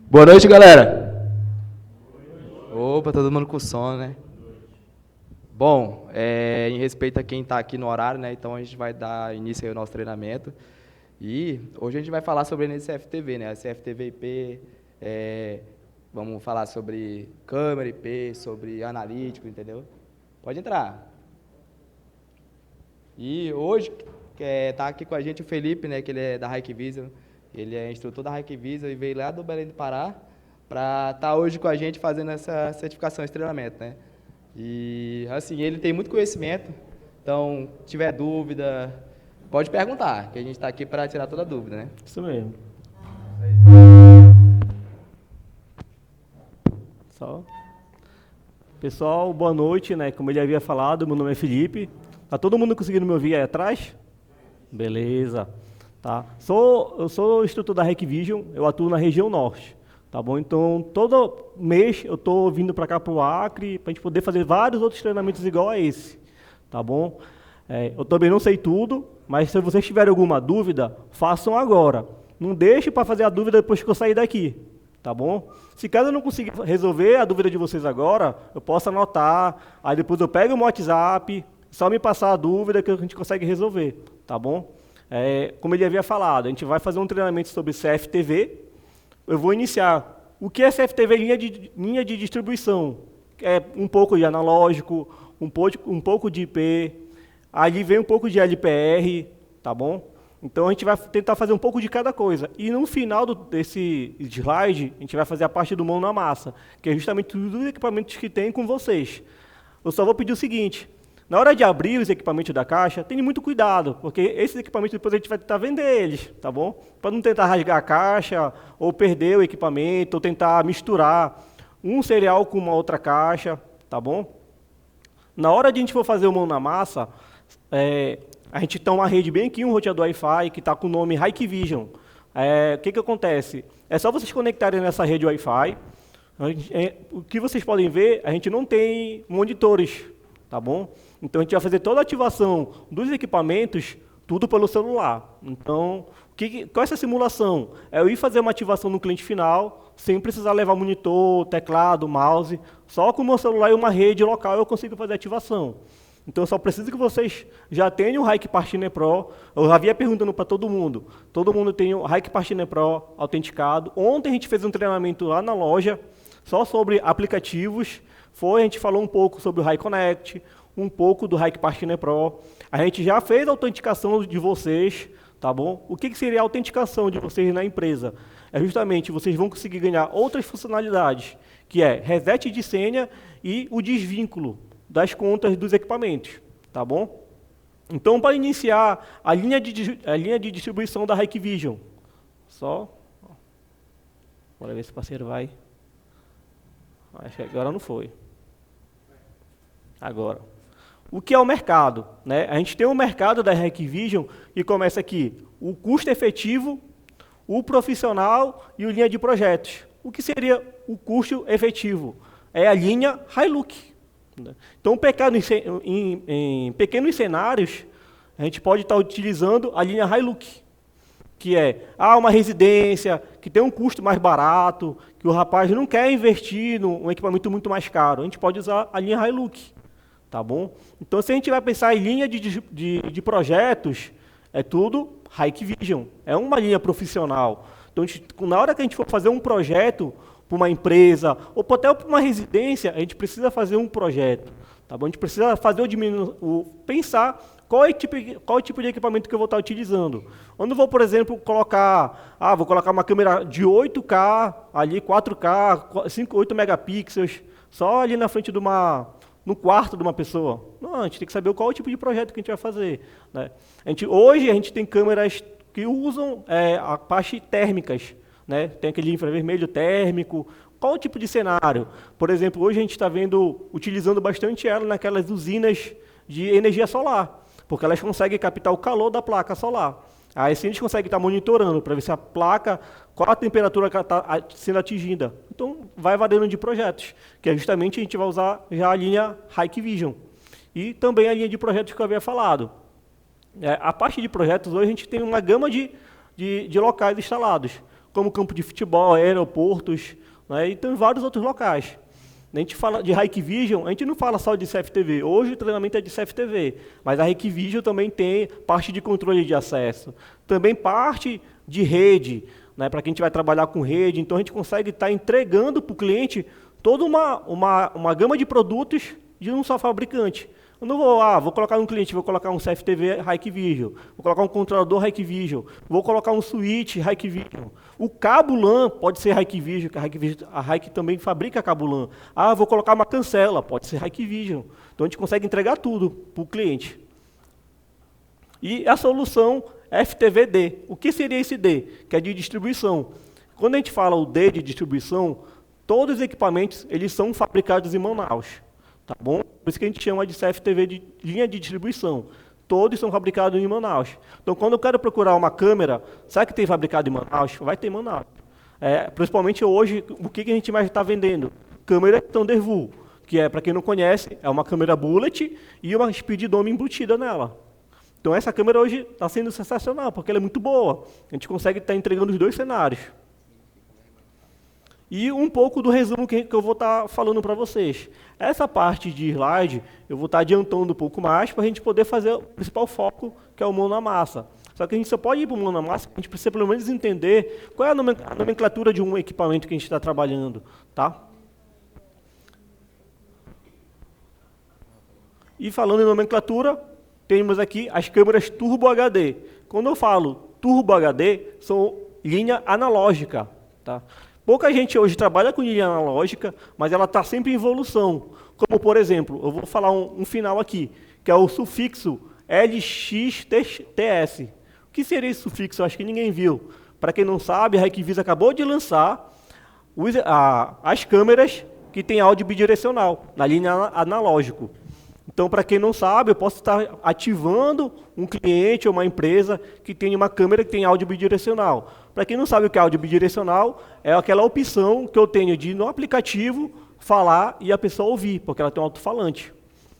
Boa noite, galera. Opa, todo mundo com sono, né? Bom, em respeito a quem está aqui no horário, né? Então a gente vai dar início aí ao nosso treinamento. E hoje a gente vai falar sobre a NCFTV, né? A CFTV IP, vamos falar sobre câmera IP, sobre analítico, entendeu? Pode entrar. E hoje está aqui com a gente o Felipe, né? Que ele é da Hikvision. Ele é instrutor da Hikvision e veio lá do Belém do Pará para estar hoje com a gente fazendo essa certificação, esse treinamento, né? E, assim, ele tem muito conhecimento, então, se tiver dúvida, pode perguntar, que a gente está aqui para tirar toda dúvida, né? Isso mesmo. Só. Pessoal, boa noite, né? Como ele havia falado, meu nome é Felipe. Tá todo mundo conseguindo me ouvir aí atrás? Beleza. Tá. Eu sou instrutor da Hikvision, eu atuo na região norte. Tá bom? Então, todo mês eu estou vindo para cá para o Acre, para a gente poder fazer vários outros treinamentos igual a esse. Tá bom? Eu também não sei tudo, mas se vocês tiverem alguma dúvida, façam agora. Não deixe para fazer a dúvida depois que eu sair daqui. Tá bom? Se caso eu não conseguir resolver a dúvida de vocês agora, eu posso anotar, aí depois eu pego o meu WhatsApp, só me passar a dúvida que a gente consegue resolver. Tá bom? Como ele havia falado, a gente vai fazer um treinamento sobre CFTV. Eu vou iniciar. O que é CFTV? Linha de distribuição. É um pouco de analógico, um pouco de IP, ali vem um pouco de LPR, tá bom? Então a gente vai tentar fazer um pouco de cada coisa. E no final desse slide, a gente vai fazer a parte do mão na massa, que é justamente todos os equipamentos que tem com vocês. Eu só vou pedir o seguinte, na hora de abrir os equipamentos da caixa, tenha muito cuidado, porque esses equipamentos depois a gente vai tentar vender eles, tá bom? Para não tentar rasgar a caixa, ou perder o equipamento, ou tentar misturar um serial com uma outra caixa, tá bom? Na hora de a gente for fazer o mão na massa, a gente tem uma rede bem aqui, um roteador Wi-Fi, que está com o nome Hikvision. O que acontece? É só vocês conectarem nessa rede Wi-Fi. O que vocês podem ver, a gente não tem monitores, tá bom? Então, a gente vai fazer toda a ativação dos equipamentos, tudo pelo celular. Então, qual é essa simulação? É eu ir fazer uma ativação no cliente final, sem precisar levar monitor, teclado, mouse. Só com o meu celular e uma rede local eu consigo fazer a ativação. Então, eu só preciso que vocês já tenham o Hike Partner Pro. Eu já havia perguntando para todo mundo. Todo mundo tem o Hike Partner Pro autenticado. Ontem a gente fez um treinamento lá na loja, só sobre aplicativos. A gente falou um pouco sobre o Hike Connect, um pouco do Hike Partner Pro. A gente já fez a autenticação de vocês, tá bom? O que seria a autenticação de vocês na empresa? É justamente, vocês vão conseguir ganhar outras funcionalidades, que é reset de senha e o desvínculo das contas dos equipamentos, tá bom? Então, para iniciar a linha de distribuição da Hikvision, bora ver se o parceiro vai. Acho que agora não foi. Agora. O que é o mercado? Né? A gente tem o mercado da Hikvision que começa aqui, o custo efetivo, o profissional e o linha de projetos. O que seria o custo efetivo? É a linha Hilux. Então, em pequenos cenários, a gente pode estar utilizando a linha Hilux, que é uma residência, que tem um custo mais barato, que o rapaz não quer investir num equipamento muito mais caro. A gente pode usar a linha Hilux. Tá bom? Então, se a gente vai pensar em linha de projetos, é tudo Hikvision. É uma linha profissional. Então, na hora que a gente for fazer um projeto para uma empresa, ou até para uma residência, a gente precisa fazer um projeto. Tá bom? A gente precisa fazer pensar qual é o tipo de equipamento que eu vou estar utilizando. Eu não vou, por exemplo, vou colocar uma câmera de 8K, ali 4K, 8 megapixels, só ali na frente no quarto de uma pessoa. Não, a gente tem que saber qual é o tipo de projeto que a gente vai fazer. Né? Hoje a gente tem câmeras que usam a parte térmicas. Né? Tem aquele infravermelho térmico. Qual o tipo de cenário? Por exemplo, hoje a gente está utilizando bastante ela naquelas usinas de energia solar, porque elas conseguem captar o calor da placa solar. Aí sim a gente consegue estar monitorando para ver se a placa, qual a temperatura que ela está sendo atingida. Então, vai variando de projetos, que é justamente a gente vai usar já a linha Hikvision. E também a linha de projetos que eu havia falado. A parte de projetos, hoje a gente tem uma gama de locais instalados. como campo de futebol, aeroportos, né, e tem vários outros locais. A gente fala de Hikvision, a gente não fala só de CFTV. Hoje o treinamento é de CFTV, mas a Hikvision também tem parte de controle de acesso, também parte de rede, né, para quem a gente vai trabalhar com rede. Então a gente consegue estar entregando para o cliente toda uma gama de produtos de um só fabricante. Eu não vou colocar um cliente, vou colocar um CFTV Hikvision, vou colocar um controlador Hikvision, vou colocar um switch Hikvision. O cabo LAN pode ser Hikvision, que a Hik também fabrica cabo LAN. Vou colocar uma cancela, pode ser Hikvision. Então a gente consegue entregar tudo para o cliente. E a solução FTVD. O que seria esse D? Que é de distribuição. Quando a gente fala o D de distribuição, todos os equipamentos eles são fabricados em Manaus. Tá bom? Por isso que a gente chama de CFTV de linha de distribuição. Todos são fabricados em Manaus. Então, quando eu quero procurar uma câmera, sabe que tem fabricado em Manaus? Vai ter em Manaus. Principalmente hoje, o que a gente mais está vendendo? Câmera Thunderview, que para quem não conhece, é uma câmera bullet e uma speed dome embutida nela. Então, essa câmera hoje está sendo sensacional, porque ela é muito boa. A gente consegue estar entregando os dois cenários. E um pouco do resumo que eu vou estar falando para vocês. Essa parte de slide, eu vou estar adiantando um pouco mais para a gente poder fazer o principal foco, que é o mão na massa. Só que a gente só pode ir para o mão na massa, a gente precisa pelo menos entender qual é a nomenclatura de um equipamento que a gente está trabalhando. Tá? E falando em nomenclatura, temos aqui as câmeras Turbo HD. Quando eu falo Turbo HD, são linha analógica. Tá? Pouca gente hoje trabalha com linha analógica, mas ela está sempre em evolução. Como, por exemplo, eu vou falar um final aqui, que é o sufixo LXTS. O que seria esse sufixo? Eu acho que ninguém viu. Para quem não sabe, a Hikvision acabou de lançar as câmeras que têm áudio bidirecional, na linha analógico. Então, para quem não sabe, eu posso estar ativando um cliente ou uma empresa que tem uma câmera que tem áudio bidirecional. Para quem não sabe o que é áudio bidirecional, é aquela opção que eu tenho de, no aplicativo, falar e a pessoa ouvir, porque ela tem um alto-falante.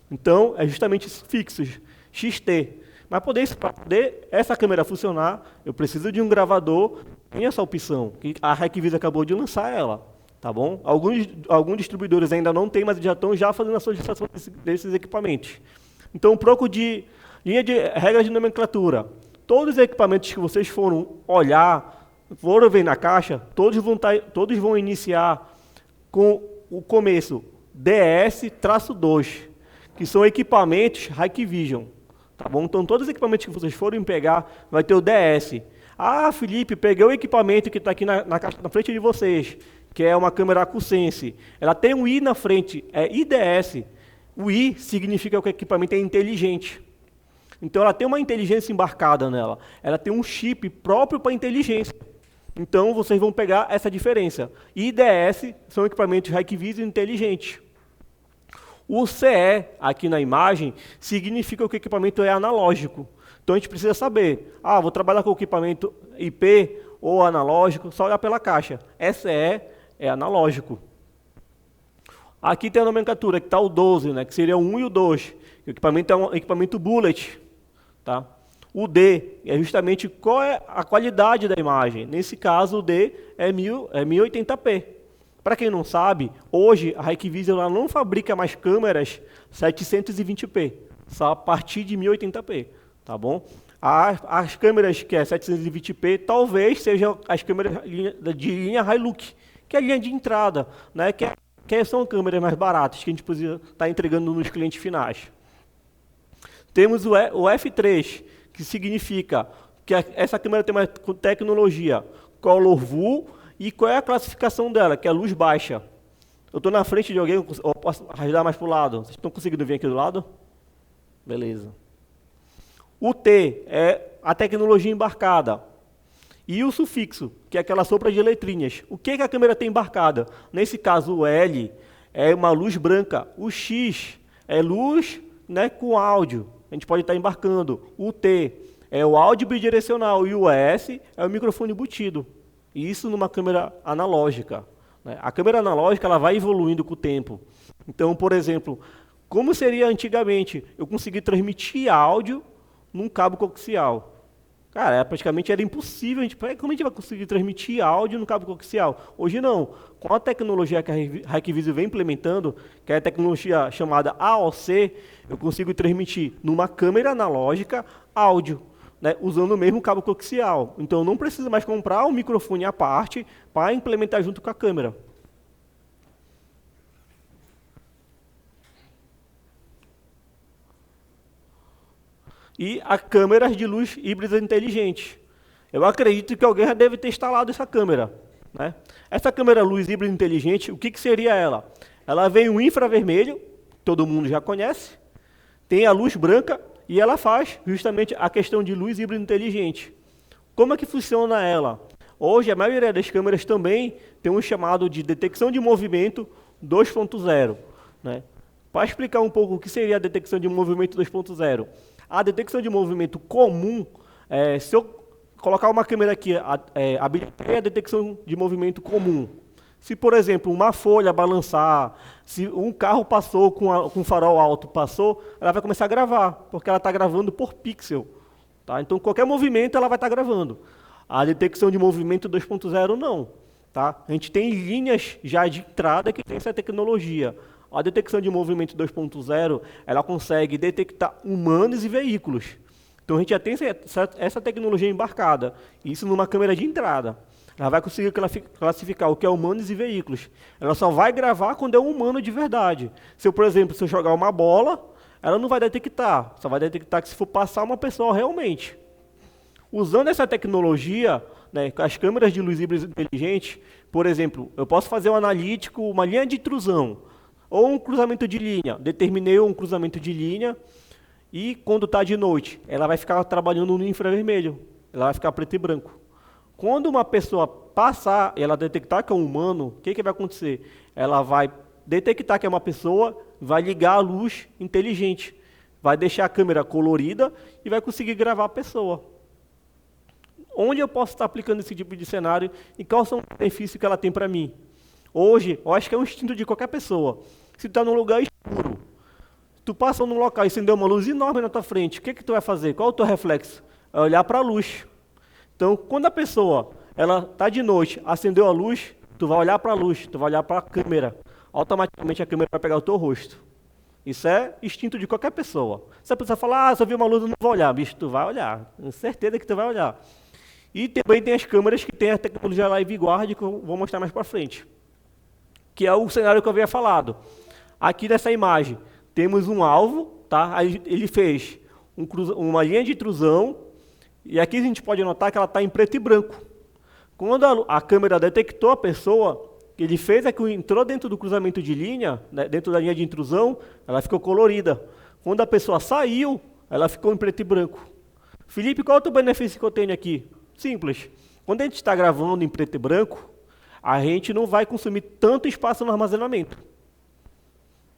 Então, é justamente esses fixos, XT. Mas para poder essa câmera funcionar, eu preciso de um gravador, tem essa opção, que a Hikvision acabou de lançar ela. Tá bom? Alguns distribuidores ainda não têm, mas já estão fazendo a solicitação desses equipamentos. Então, um pouco de linha de regras de nomenclatura. Todos os equipamentos que vocês foram olhar, foram ver na caixa, todos vão iniciar com o começo DS-2, que são equipamentos Hikvision. Tá bom? Então, todos os equipamentos que vocês forem pegar, vai ter o DS. Felipe, peguei o equipamento que está aqui na caixa na frente de vocês, que é uma câmera AcuSense. Ela tem um I na frente, é IDS. O I significa que o equipamento é inteligente. Então, ela tem uma inteligência embarcada nela. Ela tem um chip próprio para inteligência. Então, vocês vão pegar essa diferença. IDS são equipamentos Hikvision inteligentes. O CE, aqui na imagem, significa que o equipamento é analógico. Então, a gente precisa saber, vou trabalhar com o equipamento IP ou analógico, só olhar pela caixa. SE é analógico. Aqui tem a nomenclatura, que está o 12, né, que seria o 1 e o 2. O equipamento é um equipamento bullet. Tá? O D é justamente qual é a qualidade da imagem. Nesse caso, o D é 1080p. Para quem não sabe, hoje a Hikvision ela não fabrica mais câmeras 720p, só a partir de 1080p. Tá bom? As câmeras que é 720p talvez sejam as câmeras de linha Hilux, que é a linha de entrada, né? que são câmeras mais baratas, que a gente precisa estar entregando nos clientes finais. Temos o F3, que significa que essa câmera tem uma tecnologia Color View, e qual é a classificação dela, que é a luz baixa. Eu estou na frente de alguém, eu posso arrastar mais para o lado. Vocês estão conseguindo vir aqui do lado? Beleza. O T é a tecnologia embarcada. E o sufixo, que é aquela sopa de letrinhas. O que a câmera tem embarcada? Nesse caso, o L é uma luz branca. O X é luz, né, com áudio. A gente pode estar embarcando. O T é o áudio bidirecional. E o S é o microfone embutido. Isso numa câmera analógica. Né? A câmera analógica ela vai evoluindo com o tempo. Então, por exemplo, como seria antigamente? Eu consegui transmitir áudio num cabo coaxial. Cara, praticamente era impossível. Como a gente vai conseguir transmitir áudio no cabo coaxial? Hoje não. Com a tecnologia que a Hikvision vem implementando, que é a tecnologia chamada AOC, eu consigo transmitir numa câmera analógica áudio, né, usando o mesmo cabo coaxial. Então eu não preciso mais comprar um microfone à parte para implementar junto com a câmera. E a câmeras de luz híbrida inteligente. Eu acredito que alguém já deve ter instalado essa câmera, né? Essa câmera luz híbrida inteligente, o que seria ela? Ela vem um infravermelho, todo mundo já conhece, tem a luz branca e ela faz justamente a questão de luz híbrida inteligente. Como é que funciona ela? Hoje a maioria das câmeras também tem um chamado de detecção de movimento 2.0, né? Para explicar um pouco o que seria a detecção de movimento 2.0, a detecção de movimento comum, se eu colocar uma câmera aqui, habilitei a detecção de movimento comum. Se, por exemplo, uma folha balançar, se um carro passou com farol alto, ela vai começar a gravar, porque ela está gravando por pixel. Tá? Então, qualquer movimento ela vai estar gravando. A detecção de movimento 2.0 não. Tá? A gente tem linhas já de entrada que tem essa tecnologia. A detecção de movimento 2.0, ela consegue detectar humanos e veículos. Então a gente já tem essa tecnologia embarcada, isso numa câmera de entrada. Ela vai conseguir classificar o que é humanos e veículos. Ela só vai gravar quando é um humano de verdade. Se eu, por exemplo, se eu jogar uma bola, ela não vai detectar, só vai detectar que se for passar uma pessoa realmente. Usando essa tecnologia, né, com as câmeras de luz híbrida inteligente, por exemplo, eu posso fazer um analítico, uma linha de intrusão, ou um cruzamento de linha. Determinei um cruzamento de linha e quando está de noite, ela vai ficar trabalhando no infravermelho. Ela vai ficar preto e branco. Quando uma pessoa passar e ela detectar que é um humano, o que vai acontecer? Ela vai detectar que é uma pessoa, vai ligar a luz inteligente. Vai deixar a câmera colorida e vai conseguir gravar a pessoa. Onde eu posso estar aplicando esse tipo de cenário e quais são os benefícios que ela tem para mim? Hoje, eu acho que é um instinto de qualquer pessoa. Se tu está num lugar escuro, tu passa num local e acendeu uma luz enorme na tua frente, o que tu vai fazer? Qual é o teu reflexo? É olhar para a luz. Então, quando a pessoa está de noite, acendeu a luz, tu vai olhar para a luz, tu vai olhar para a câmera. Automaticamente a câmera vai pegar o teu rosto. Isso é instinto de qualquer pessoa. Se a pessoa falar, se eu vi uma luz, eu não vou olhar. Bicho, tu vai olhar. Tenho certeza que tu vai olhar. E também tem as câmeras que tem a tecnologia Live Guard, que eu vou mostrar mais para frente. Que é o cenário que eu havia falado. Aqui nessa imagem, temos um alvo, tá? Aí ele fez uma linha de intrusão, e aqui a gente pode notar que ela está em preto e branco. Quando a câmera detectou a pessoa, ele fez é que entrou dentro do cruzamento de linha, né, dentro da linha de intrusão, ela ficou colorida. Quando a pessoa saiu, ela ficou em preto e branco. Felipe, qual é o outro benefício que eu tenho aqui? Simples. Quando a gente está gravando em preto e branco, a gente não vai consumir tanto espaço no armazenamento.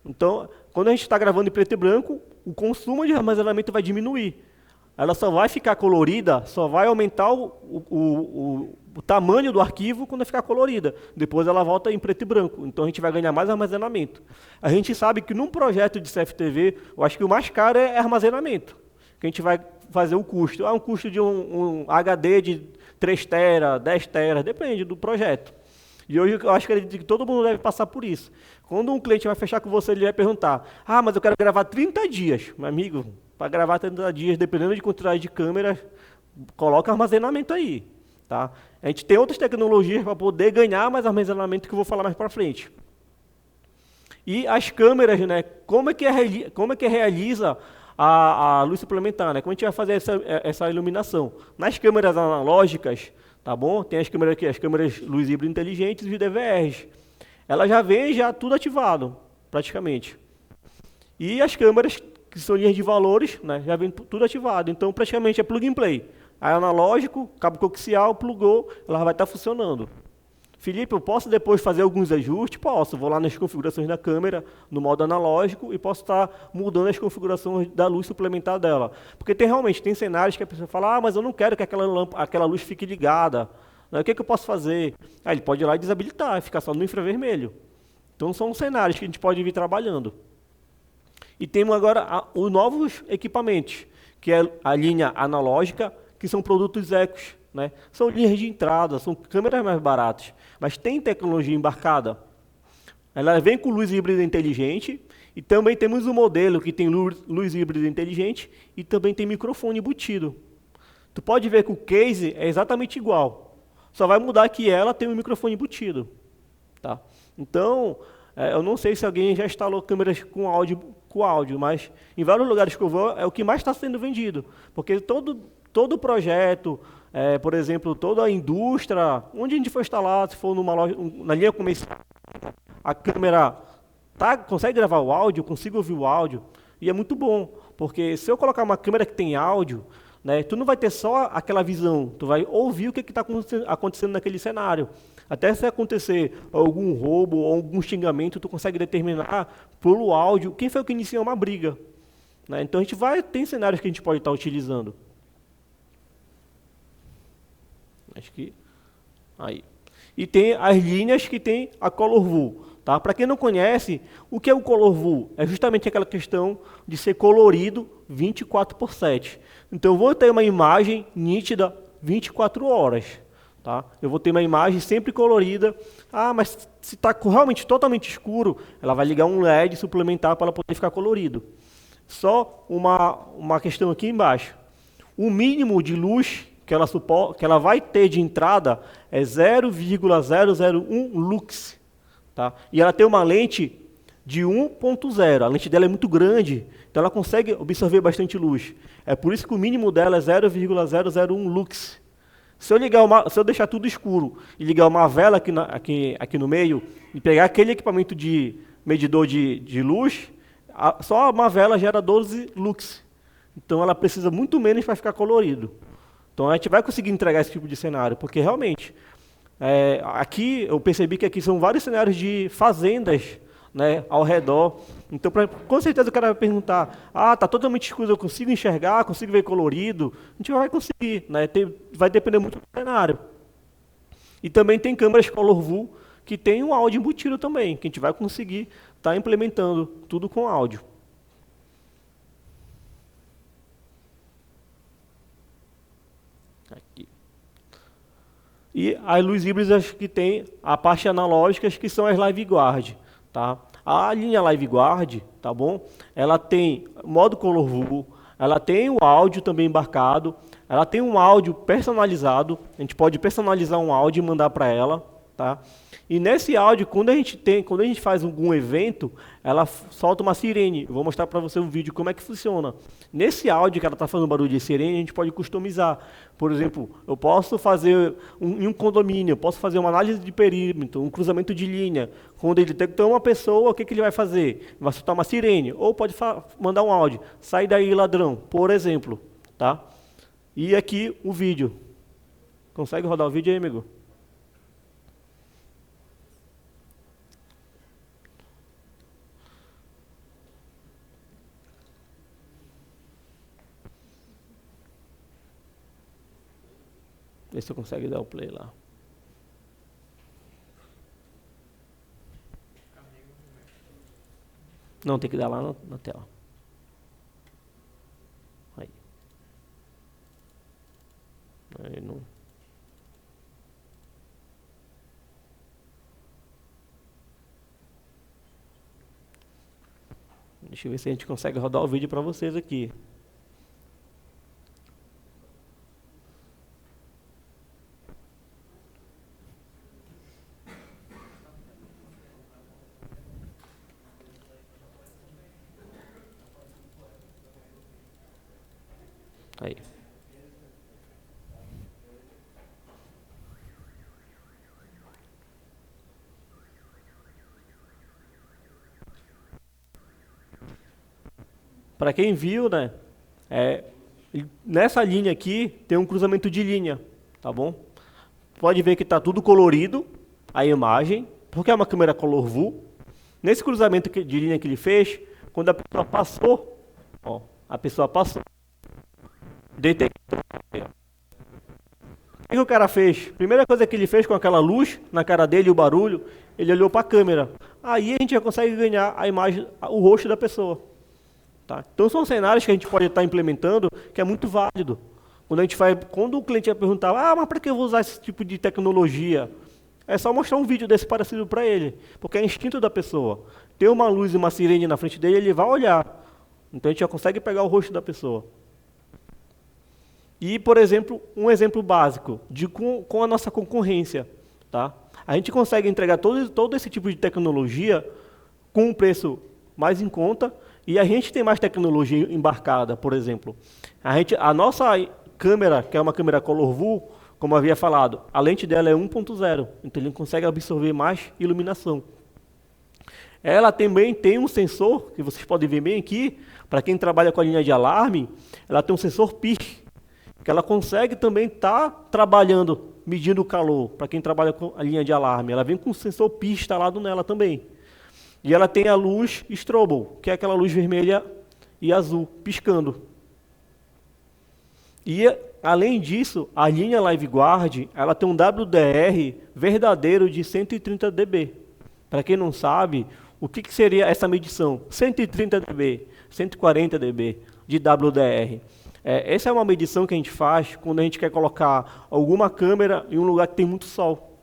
Então, quando a gente está gravando em preto e branco, o consumo de armazenamento vai diminuir. Ela só vai ficar colorida, só vai aumentar o tamanho do arquivo quando ficar colorida. Depois ela volta em preto e branco. Então a gente vai ganhar mais armazenamento. A gente sabe que num projeto de CFTV, eu acho que o mais caro é armazenamento. Que a gente vai fazer o custo. Um custo de um HD de 3 TB, 10 TB, depende do projeto. E hoje eu acho que todo mundo deve passar por isso. Quando um cliente vai fechar com você, ele vai perguntar, mas eu quero gravar 30 dias. Meu amigo, para gravar 30 dias, dependendo de quantidade de câmeras, coloca armazenamento aí. Tá? A gente tem outras tecnologias para poder ganhar mais armazenamento que eu vou falar mais para frente. E as câmeras, né, como é que realiza a luz suplementar? Né? Como a gente vai fazer essa iluminação? Nas câmeras analógicas, tá bom? Tem as câmeras aqui, as câmeras luz híbrida inteligentes e os DVRs. Ela já vem tudo ativado, praticamente. E as câmeras, que são linhas de valores, né, já vem tudo ativado. Então, praticamente é plug and play. Aí, analógico, cabo coaxial, plugou, ela vai estar funcionando. Felipe, eu posso depois fazer alguns ajustes? Posso. Vou lá nas configurações da câmera, no modo analógico, e posso estar mudando as configurações da luz suplementar dela. Porque realmente tem cenários que a pessoa fala, mas eu não quero que aquela luz fique ligada. O que eu posso fazer? Ele pode ir lá e desabilitar, e ficar só no infravermelho. Então, são cenários que a gente pode vir trabalhando. E temos agora os novos equipamentos, que é a linha analógica, que são produtos ecos, né? São linhas de entrada, são câmeras mais baratas, mas tem tecnologia embarcada. Ela vem com luz híbrida inteligente e também temos um modelo que tem luz híbrida inteligente e também tem microfone embutido. Tu pode ver que o case é exatamente igual, só vai mudar que ela tem um microfone embutido. Tá? Então, eu não sei se alguém já instalou câmeras com áudio, mas em vários lugares que eu vou é o que mais está sendo vendido, porque todo projeto, por exemplo, toda a indústria, onde a gente for instalar, se for numa loja, na linha comercial, a câmera consegue gravar o áudio, consigo ouvir o áudio, e é muito bom, porque se eu colocar uma câmera que tem áudio, né, tu não vai ter só aquela visão, tu vai ouvir o que está acontecendo naquele cenário. Até se acontecer algum roubo ou algum xingamento, tu consegue determinar pelo áudio quem foi que iniciou uma briga. Né? Então tem cenários que a gente pode estar utilizando. Acho que aí. E tem as linhas que tem a Color View. Tá? Para quem não conhece, o que é o Color View? É justamente aquela questão de ser colorido 24/7. Então eu vou ter uma imagem nítida 24 horas. Tá? Eu vou ter uma imagem sempre colorida. Mas se está realmente totalmente escuro, ela vai ligar um LED suplementar para ela poder ficar colorido. Só uma questão aqui embaixo. O mínimo de luz que ela vai ter de entrada é 0,001 lux. Tá? E ela tem uma lente de 1.0. A lente dela é muito grande, então ela consegue absorver bastante luz. É por isso que o mínimo dela é 0,001 lux. Se eu deixar tudo escuro e ligar uma vela aqui no meio e pegar aquele equipamento de medidor de luz, só uma vela gera 12 lux. Então ela precisa muito menos para ficar colorido. Então a gente vai conseguir entregar esse tipo de cenário, porque realmente, aqui eu percebi que aqui são vários cenários de fazendas, né, ao redor. Então, com certeza o cara vai perguntar, tá totalmente escuro, eu consigo enxergar, consigo ver colorido? A gente vai conseguir, né, vai depender muito do cenário. E também tem câmeras Color View que tem um áudio embutido também, que a gente vai conseguir estar implementando tudo com áudio. Aqui. E as luzes híbridas que tem a parte analógicas, que são as LiveGuard, tá? A linha LiveGuard, tá bom? Ela tem modo Color View, ela tem o áudio também embarcado, ela tem um áudio personalizado, a gente pode personalizar um áudio e mandar para ela, tá? E nesse áudio, quando a gente faz algum evento, ela solta uma sirene. Eu vou mostrar para você um vídeo como é que funciona. Nesse áudio que ela está fazendo barulho de sirene, a gente pode customizar. Por exemplo, eu posso fazer em um condomínio, eu posso fazer uma análise de perímetro, um cruzamento de linha. Quando ele detectar uma pessoa, o que ele vai fazer? Vai soltar uma sirene. Ou pode mandar um áudio. Sai daí, ladrão, por exemplo. Tá? E aqui o vídeo. Consegue rodar o vídeo aí, amigo? Vê se você consegue dar o play lá. Não, tem que dar lá na tela. Aí. Aí não. Deixa eu ver se a gente consegue rodar o vídeo para vocês aqui. Aí. Para quem viu, né? Nessa linha aqui tem um cruzamento de linha, tá bom? Pode ver que está tudo colorido, a imagem, porque é uma câmera Color View. Nesse cruzamento de linha que ele fez, quando a pessoa passou, detectou. O que o cara fez? Primeira coisa que ele fez com aquela luz na cara dele e o barulho, ele olhou para a câmera. Aí a gente já consegue ganhar a imagem, o rosto da pessoa. Tá? Então são cenários que a gente pode estar implementando que é muito válido. Quando o cliente vai perguntar, mas para que eu vou usar esse tipo de tecnologia? É só mostrar um vídeo desse parecido para ele, porque é instinto da pessoa. Tem uma luz e uma sirene na frente dele, ele vai olhar. Então a gente já consegue pegar o rosto da pessoa. E, por exemplo, um exemplo básico com a nossa concorrência. Tá? A gente consegue entregar todo esse tipo de tecnologia com um preço mais em conta e a gente tem mais tecnologia embarcada, por exemplo. A nossa câmera, que é uma câmera Color View, como eu havia falado, a lente dela é 1.0, então ele consegue absorver mais iluminação. Ela também tem um sensor, que vocês podem ver bem aqui, para quem trabalha com a linha de alarme, ela tem um sensor PIR, que ela consegue também estar trabalhando, medindo o calor, para quem trabalha com a linha de alarme. Ela vem com o sensor PIR instalado nela também. E ela tem a luz strobo, que é aquela luz vermelha e azul, piscando. E, além disso, a linha LiveGuard, ela tem um WDR verdadeiro de 130 dB. Para quem não sabe, o que seria essa medição? 130 dB, 140 dB de WDR. Essa é uma medição que a gente faz quando a gente quer colocar alguma câmera em um lugar que tem muito sol.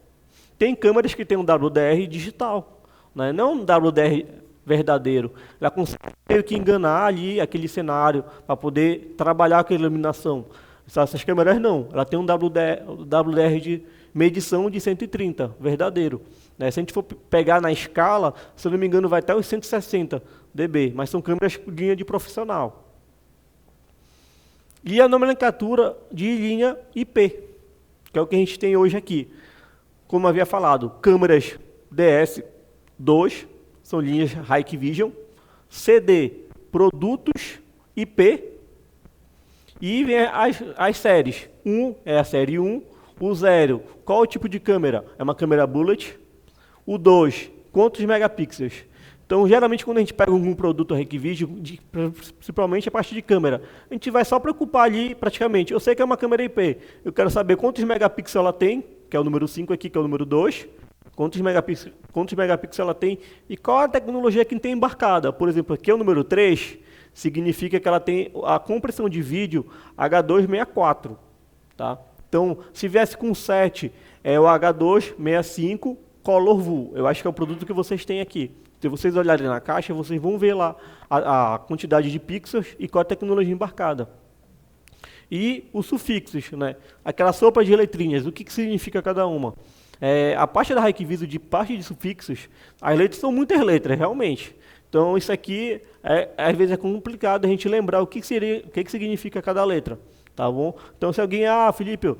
Tem câmeras que tem um WDR digital, né? Não um WDR verdadeiro. Ela consegue meio que enganar ali aquele cenário para poder trabalhar com a iluminação. Essas câmeras não, ela tem um WDR de medição de 130, verdadeiro. Né? Se a gente for pegar na escala, se eu não me engano, vai até os 160 dB, mas são câmeras de linha de profissional. E a nomenclatura de linha IP, que é o que a gente tem hoje aqui. Como havia falado, câmeras DS2, são linhas Hikvision, CD, produtos IP, e vem as séries. 1 é a série 1, o 0, qual o tipo de câmera? É uma câmera bullet. O 2, quantos megapixels? Então, geralmente, quando a gente pega algum produto Hikvision, principalmente a parte de câmera, a gente vai só preocupar ali, praticamente. Eu sei que é uma câmera IP, eu quero saber quantos megapixels ela tem, que é o número 5 aqui, que é o número 2, quantos megapixels ela tem e qual a tecnologia que tem embarcada. Por exemplo, aqui é o número 3, significa que ela tem a compressão de vídeo H264. Tá? Então, se viesse com 7, é o H265 Color View. Eu acho que é o produto que vocês têm aqui. Se vocês olharem na caixa, vocês vão ver lá a quantidade de pixels e qual a tecnologia embarcada. E os sufixos, né? Aquela sopa de letrinhas, o que significa cada uma? A parte da Hikvision, de parte de sufixos, as letras são muitas letras, realmente. Então, isso aqui, às vezes é complicado a gente lembrar o que significa cada letra. Tá bom? Então, se alguém, Felipe,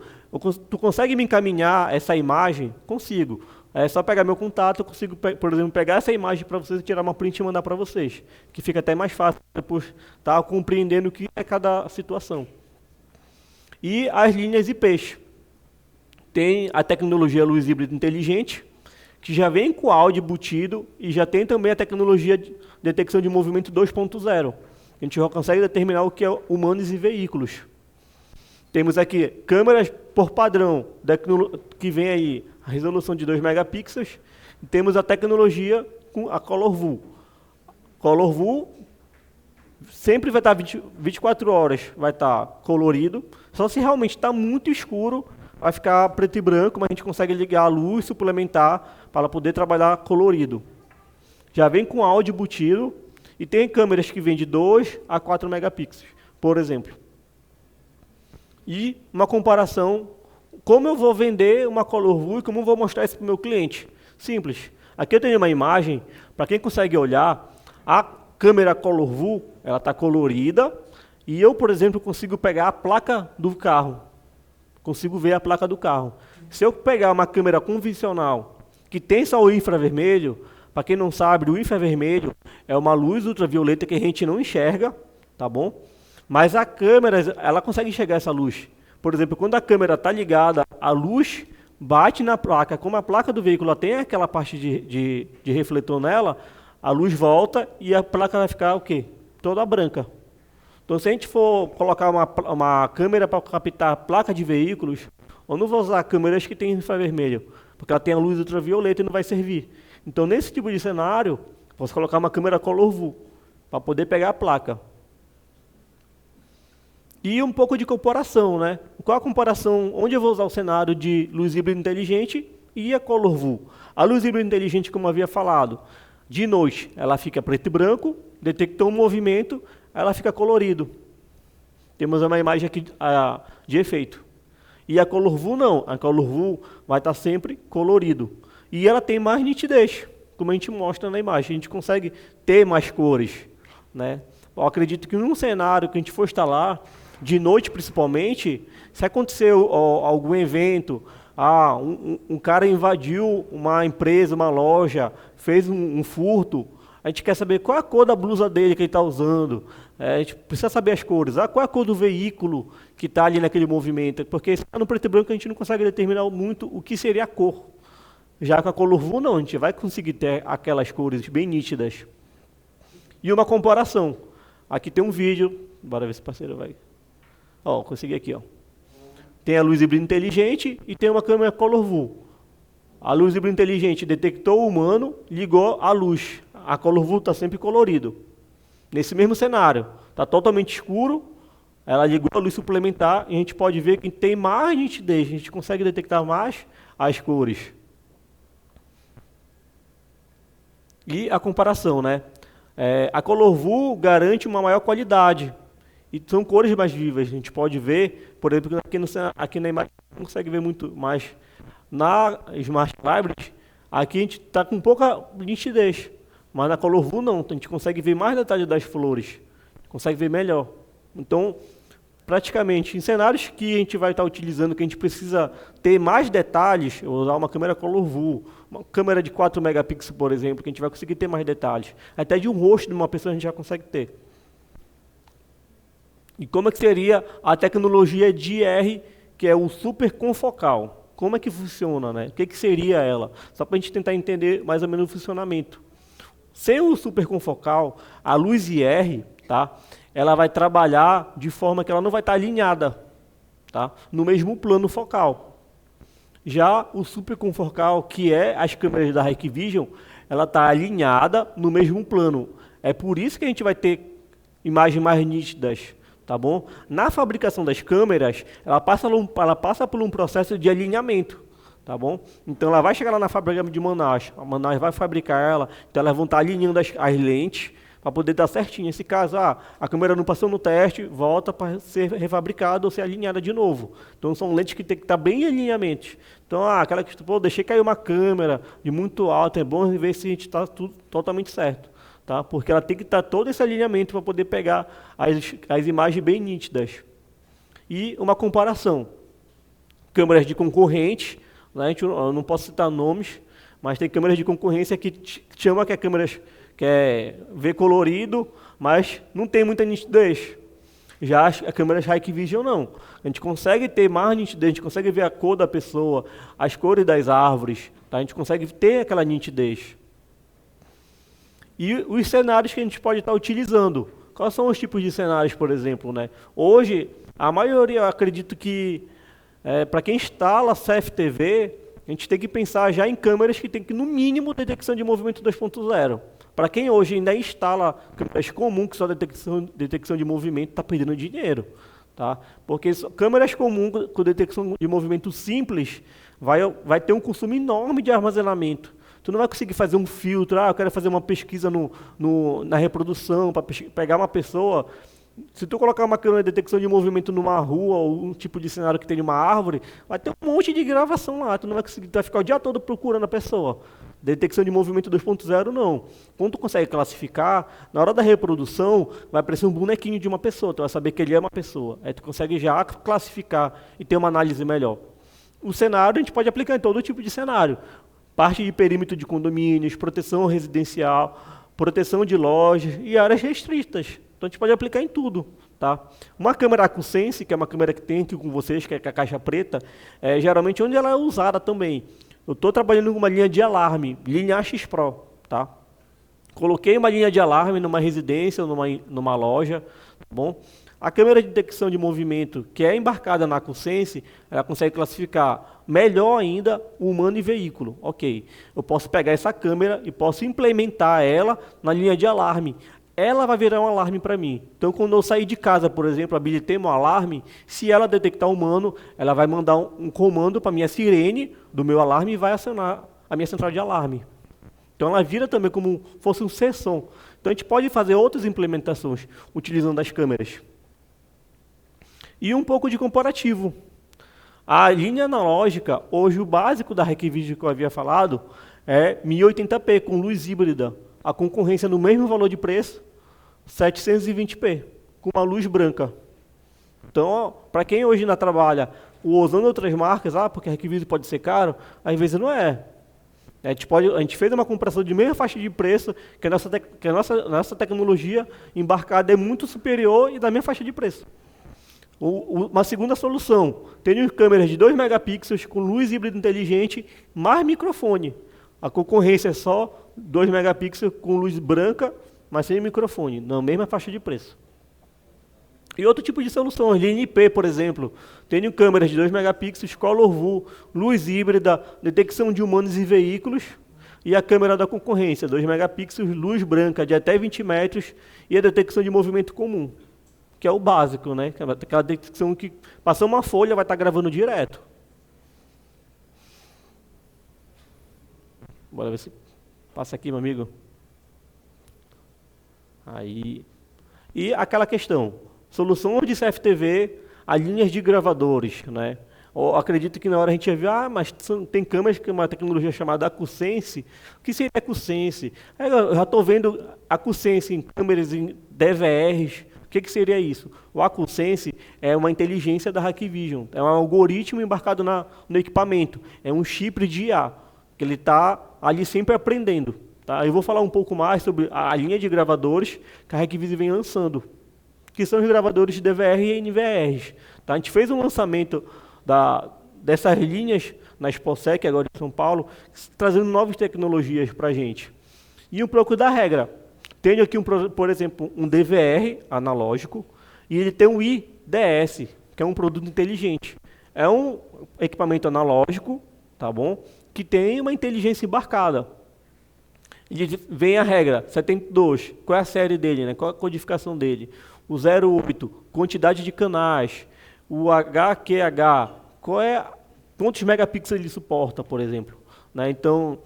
tu consegue me encaminhar essa imagem? Consigo. É só pegar meu contato, eu consigo, por exemplo, pegar essa imagem para vocês e tirar uma print e mandar para vocês. Que fica até mais fácil depois estar compreendendo o que é cada situação. E as linhas IPs. Tem a tecnologia luz híbrida inteligente, que já vem com áudio embutido e já tem também a tecnologia de detecção de movimento 2.0. A gente já consegue determinar o que é humanos e veículos. Temos aqui câmeras por padrão, que vem aí a resolução de 2 megapixels. E temos a tecnologia com a Color View. Color View sempre vai estar 24 horas, vai estar colorido. Só se realmente está muito escuro, vai ficar preto e branco, mas a gente consegue ligar a luz, suplementar, para poder trabalhar colorido. Já vem com áudio embutido, e tem câmeras que vêm de 2 a 4 megapixels, por exemplo. E uma comparação, como eu vou vender uma Color View e como eu vou mostrar isso para o meu cliente? Simples. Aqui eu tenho uma imagem, para quem consegue olhar, a câmera Color View, ela está colorida, e eu, por exemplo, consigo pegar a placa do carro. Consigo ver a placa do carro. Se eu pegar uma câmera convencional, que tem só o infravermelho, para quem não sabe, o infravermelho é uma luz ultravioleta que a gente não enxerga, tá bom? Mas a câmera, ela consegue enxergar essa luz. Por exemplo, quando a câmera está ligada, a luz bate na placa. Como a placa do veículo tem aquela parte de refletor nela, a luz volta e a placa vai ficar o quê? Toda branca. Então, se a gente for colocar uma câmera para captar a placa de veículos, eu não vou usar câmeras que tem infravermelho, porque ela tem a luz ultravioleta e não vai servir. Então, nesse tipo de cenário, posso colocar uma câmera Color View, para poder pegar a placa. E um pouco de comparação, né? Qual a comparação? Onde eu vou usar o cenário de luz híbrida inteligente e a Color View? A luz híbrida inteligente, como eu havia falado, de noite ela fica preto e branco, detectou um movimento, ela fica colorido. Temos uma imagem aqui de efeito. E a Color View não, a Color View vai estar sempre colorido. E ela tem mais nitidez, como a gente mostra na imagem, a gente consegue ter mais cores, né? Eu acredito que num cenário que a gente for instalar, de noite principalmente, se acontecer algum evento, um cara invadiu uma empresa, uma loja, fez um furto, a gente quer saber qual é a cor da blusa dele que ele está usando, a gente precisa saber as cores, qual é a cor do veículo que está ali naquele movimento, porque se está no preto e branco a gente não consegue determinar muito o que seria a cor. Já com a Color View não, a gente vai conseguir ter aquelas cores bem nítidas. E uma comparação. Aqui tem um vídeo, bora ver se o parceiro vai. Ó, consegui aqui, ó. Tem a luz híbrida inteligente e tem uma câmera Color View. A luz híbrida inteligente detectou o humano, ligou a luz. A Color View está sempre colorido. Nesse mesmo cenário, está totalmente escuro, ela ligou a luz suplementar e a gente pode ver que tem mais nitidez, a gente consegue detectar mais as cores. E a comparação, né? A Color View garante uma maior qualidade. E são cores mais vivas. A gente pode ver, por exemplo, aqui na imagem, não consegue ver muito, mas na Smart Library, aqui a gente está com pouca nitidez. Mas na Color View não, a gente consegue ver mais detalhes das flores. Consegue ver melhor. Então, praticamente, em cenários que a gente vai estar utilizando, que a gente precisa ter mais detalhes, eu vou usar uma câmera Color View, uma câmera de 4 megapixels, por exemplo, que a gente vai conseguir ter mais detalhes. Até de um rosto de uma pessoa a gente já consegue ter. E como é que seria a tecnologia DR, que é o super confocal? Como é que funciona, né? O que seria ela? Só para a gente tentar entender mais ou menos o funcionamento. Sem o super confocal, a luz IR, tá? Ela vai trabalhar de forma que ela não vai estar alinhada, tá? No mesmo plano focal. Já o super confocal, que é as câmeras da Hikvision, ela está alinhada no mesmo plano. É por isso que a gente vai ter imagens mais nítidas, tá bom? Na fabricação das câmeras, ela passa por um processo de alinhamento, tá bom? Então ela vai chegar lá na fábrica de Manaus, a Manaus vai fabricar ela, então elas vão estar alinhando as lentes para poder dar certinho. Nesse caso, a câmera não passou no teste, volta para ser refabricada ou ser alinhada de novo. Então são lentes que tem que estar bem em alinhamento. Então, aquela que, pô, deixei cair uma câmera de muito alto, é bom ver se a gente está tudo totalmente certo. Tá? Porque ela tem que estar todo esse alinhamento para poder pegar as imagens bem nítidas. E uma comparação. Câmeras de concorrente, né? Eu não posso citar nomes, mas tem câmeras de concorrência que chama que é câmeras que é ver colorido, mas não tem muita nitidez. Já as câmeras Hikvision não. A gente consegue ter mais nitidez, a gente consegue ver a cor da pessoa, as cores das árvores, tá? A gente consegue ter aquela nitidez. E os cenários que a gente pode estar utilizando. Quais são os tipos de cenários, por exemplo, né? Hoje, a maioria, eu acredito que, para quem instala CFTV, a gente tem que pensar já em câmeras que tem que, no mínimo, detecção de movimento 2.0. Para quem hoje ainda instala câmeras comuns, que só detecção de movimento, está perdendo dinheiro. Tá? Porque câmeras comuns com detecção de movimento simples vai ter um consumo enorme de armazenamento. Tu não vai conseguir fazer um filtro, eu quero fazer uma pesquisa na reprodução, para pegar uma pessoa. Se tu colocar uma câmera de detecção de movimento numa rua, ou um tipo de cenário que tem uma árvore, vai ter um monte de gravação lá, tu não vai conseguir, tu vai ficar o dia todo procurando a pessoa. Detecção de movimento 2.0 não. Quando tu consegue classificar, na hora da reprodução, vai aparecer um bonequinho de uma pessoa, tu vai saber que ele é uma pessoa. Aí tu consegue já classificar e ter uma análise melhor. O cenário a gente pode aplicar em todo tipo de cenário. Parte de perímetro de condomínios, proteção residencial, proteção de lojas e áreas restritas. Então a gente pode aplicar em tudo. Tá? Uma câmera AcuSense, que é uma câmera que tem aqui com vocês, que é a caixa preta, geralmente onde ela é usada também. Eu estou trabalhando com uma linha de alarme, linha AX Pro. Tá? Coloquei uma linha de alarme numa residência ou numa loja. Tá bom? A câmera de detecção de movimento, que é embarcada na AcuSense, ela consegue classificar melhor ainda humano e veículo. Ok, eu posso pegar essa câmera e posso implementar ela na linha de alarme. ela vai virar um alarme para mim. Então, quando eu sair de casa, por exemplo, habilitei um alarme, se ela detectar humano, ela vai mandar um comando para a minha sirene do meu alarme e vai acionar a minha central de alarme. Então, ela vira também como fosse um sensor. Então, a gente pode fazer outras implementações utilizando as câmeras. E um pouco de comparativo. A linha analógica, hoje o básico da Hikvision que eu havia falado, é 1080p com luz híbrida. A concorrência no mesmo valor de preço, 720p, com uma luz branca. Então, para quem hoje ainda trabalha usando outras marcas, porque a Hikvision pode ser caro, às vezes não é. A gente fez uma comparação de mesma faixa de preço, que a nossa tecnologia embarcada é muito superior e da mesma faixa de preço. Uma segunda solução, tenho câmeras de 2 megapixels com luz híbrida inteligente, mais microfone. A concorrência é só 2 megapixels com luz branca, mas sem microfone, na mesma faixa de preço. E outro tipo de solução, LNP, por exemplo. Tenho câmeras de 2 megapixels, Color View, luz híbrida, detecção de humanos e veículos, e a câmera da concorrência, 2 megapixels, luz branca de até 20 metros, e a detecção de movimento comum, que é o básico, né? Aquela detecção que passou uma folha, vai estar gravando direto. Bora ver se passa aqui, meu amigo. Aí. E aquela questão, soluções de CFTV a linhas de gravadores, né? Eu acredito que na hora a gente ia ver, mas tem câmeras que é uma tecnologia chamada AcuSense. O que seria AcuSense? Eu já estou vendo AcuSense em câmeras em DVRs. O que seria isso? O AcuSense é uma inteligência da Hikvision. É um algoritmo embarcado no equipamento. É um chip de IA, que ele está ali sempre aprendendo. Tá? Eu vou falar um pouco mais sobre a linha de gravadores que a Hikvision vem lançando, que são os gravadores de DVR e NVRs. Tá? A gente fez um lançamento dessas linhas na ExpoSec, agora em São Paulo, trazendo novas tecnologias para a gente. E um pouco da regra. Tenho aqui, por exemplo, um DVR analógico, e ele tem um IDS, que é um produto inteligente. É um equipamento analógico, tá bom? Que tem uma inteligência embarcada. E vem a regra 72, qual é a série dele, né? Qual é a codificação dele? O 08, quantidade de canais. O HQH, quantos megapixels ele suporta, por exemplo. Né? Então,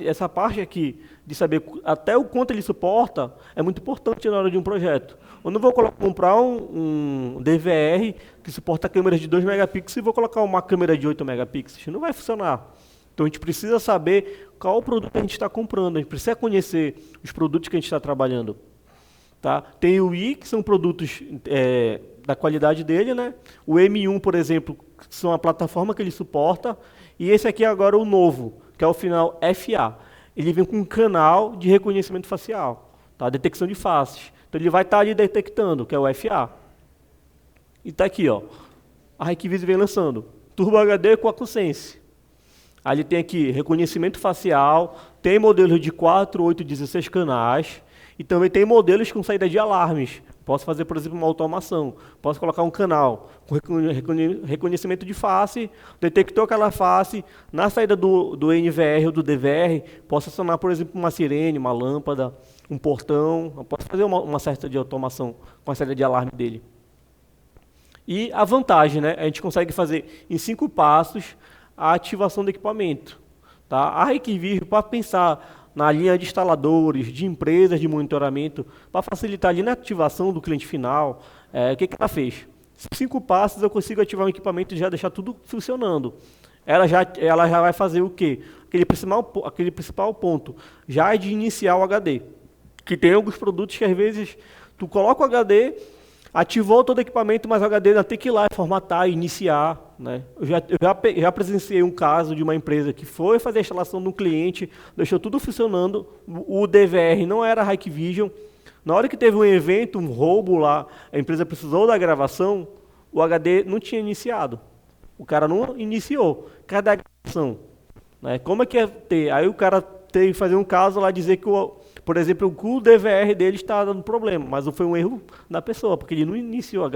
essa parte aqui de saber até o quanto ele suporta é muito importante na hora de um projeto. Eu não vou comprar um DVR que suporta câmeras de 2 megapixels e vou colocar uma câmera de 8 megapixels. Não vai funcionar. Então, a gente precisa saber qual o produto que a gente está comprando. A gente precisa conhecer os produtos que a gente está trabalhando. Tá? Tem o I, que são produtos da qualidade dele, né? O M1, por exemplo, que são a plataforma que ele suporta. E esse aqui agora o novo, que é o final FA. Ele vem com um canal de reconhecimento facial, tá? Detecção de faces. Então ele vai estar ali detectando, que é o FA. E está aqui, ó. A Hikvision vem lançando Turbo HD com AcuSense. Aí ele tem aqui reconhecimento facial, tem modelos de 4, 8, 16 canais, e também tem modelos com saída de alarmes. Posso fazer, por exemplo, uma automação. Posso colocar um canal com reconhecimento de face, detectou aquela face, na saída do NVR ou do DVR, posso acionar, por exemplo, uma sirene, uma lâmpada, um portão. Posso fazer uma certa de automação com a saída de alarme dele. E a vantagem, né? A gente consegue fazer em 5 passos a ativação do equipamento. Tá? A Hikvision, para pensar na linha de instaladores, de empresas de monitoramento, para facilitar ali na ativação do cliente final, o que ela fez? 5 passos eu consigo ativar um equipamento e já deixar tudo funcionando. Ela já vai fazer o quê? Aquele principal ponto, já é de iniciar o HD. Que tem alguns produtos que às vezes tu coloca o HD, ativou todo o equipamento, mas o HD ainda tem que ir lá formatar e iniciar. Né? Eu já presenciei um caso de uma empresa que foi fazer a instalação no cliente, deixou tudo funcionando, o DVR não era Hikvision. Na hora que teve um evento, um roubo lá, a empresa precisou da gravação, o HD não tinha iniciado. O cara não iniciou. Cadê a gravação? Né? Como é que é ter? Aí o cara teve que fazer um caso lá, dizer que por exemplo, o DVR dele está dando problema, mas foi um erro da pessoa, porque ele não iniciou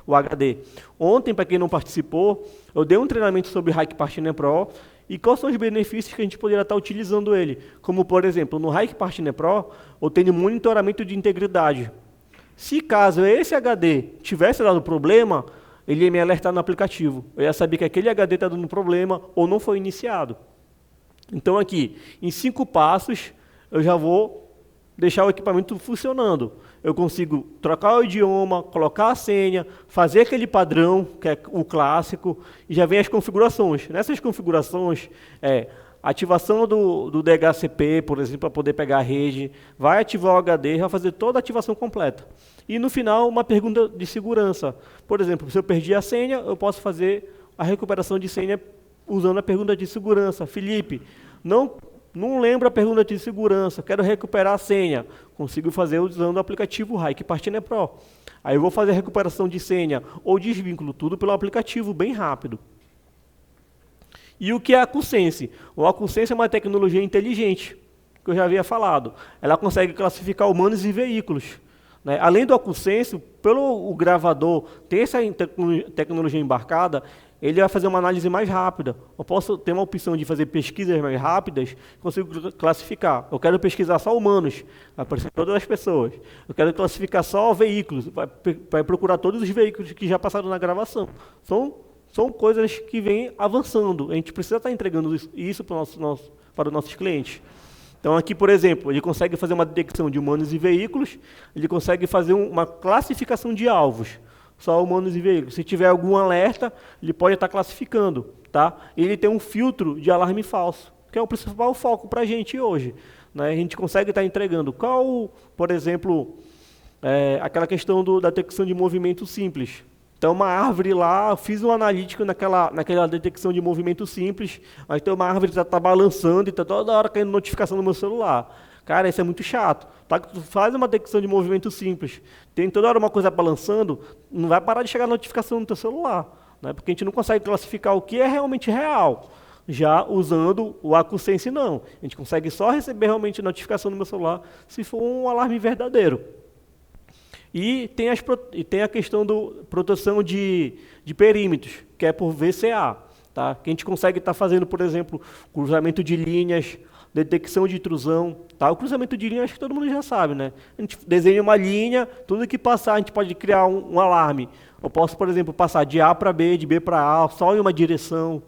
o HD. Ontem, para quem não participou, eu dei um treinamento sobre HikPartner Pro e quais são os benefícios que a gente poderia estar utilizando ele. Como, por exemplo, no Hike Partner Pro, eu tenho monitoramento de integridade. Se caso esse HD tivesse dado problema, ele ia me alertar no aplicativo. Eu ia saber que aquele HD está dando problema ou não foi iniciado. Então aqui, em 5 passos, eu já vou deixar o equipamento funcionando. Eu consigo trocar o idioma, colocar a senha, fazer aquele padrão, que é o clássico, e já vem as configurações. Nessas configurações, ativação do DHCP, por exemplo, para poder pegar a rede, vai ativar o HD, vai fazer toda a ativação completa. E no final, uma pergunta de segurança. Por exemplo, se eu perdi a senha, eu posso fazer a recuperação de senha usando a pergunta de segurança. Felipe, não lembro a pergunta de segurança, quero recuperar a senha. Consigo fazer usando o aplicativo Hike Partner Pro. Aí eu vou fazer a recuperação de senha ou desvínculo, tudo pelo aplicativo, bem rápido. E o que é a AcuSense? O AcuSense é uma tecnologia inteligente, que eu já havia falado. Ela consegue classificar humanos e veículos. Né? Além do AcuSense, pelo o gravador ter essa tecnologia embarcada, ele vai fazer uma análise mais rápida. Eu posso ter uma opção de fazer pesquisas mais rápidas, consigo classificar. Eu quero pesquisar só humanos, vai aparecer todas as pessoas. Eu quero classificar só veículos, vai procurar todos os veículos que já passaram na gravação. São coisas que vêm avançando. A gente precisa estar entregando isso para os nossos clientes. Então aqui, por exemplo, ele consegue fazer uma detecção de humanos e veículos, ele consegue fazer uma classificação de alvos. Só humanos e veículos. Se tiver algum alerta, ele pode estar classificando. Tá? Ele tem um filtro de alarme falso, que é o principal foco para a gente hoje. Né? A gente consegue estar entregando por exemplo, aquela questão da detecção de movimento simples. Então, uma árvore lá, eu fiz um analítico naquela detecção de movimento simples, mas tem uma árvore que está balançando e está toda hora caindo notificação no meu celular. Cara, isso é muito chato. Tá? Tu faz uma detecção de movimento simples, tem toda hora uma coisa balançando, não vai parar de chegar notificação no teu celular, né? Porque a gente não consegue classificar o que é realmente real. Já usando o AcuSense, não. A gente consegue só receber realmente notificação no meu celular se for um alarme verdadeiro. E tem a questão da proteção de perímetros, que é por VCA. Tá? Que a gente consegue estar fazendo, por exemplo, cruzamento de linhas, detecção de intrusão. Tá? O cruzamento de linha, acho que todo mundo já sabe, né? A gente desenha uma linha, tudo que passar, a gente pode criar um alarme. Eu posso, por exemplo, passar de A para B, de B para A, só em uma direção.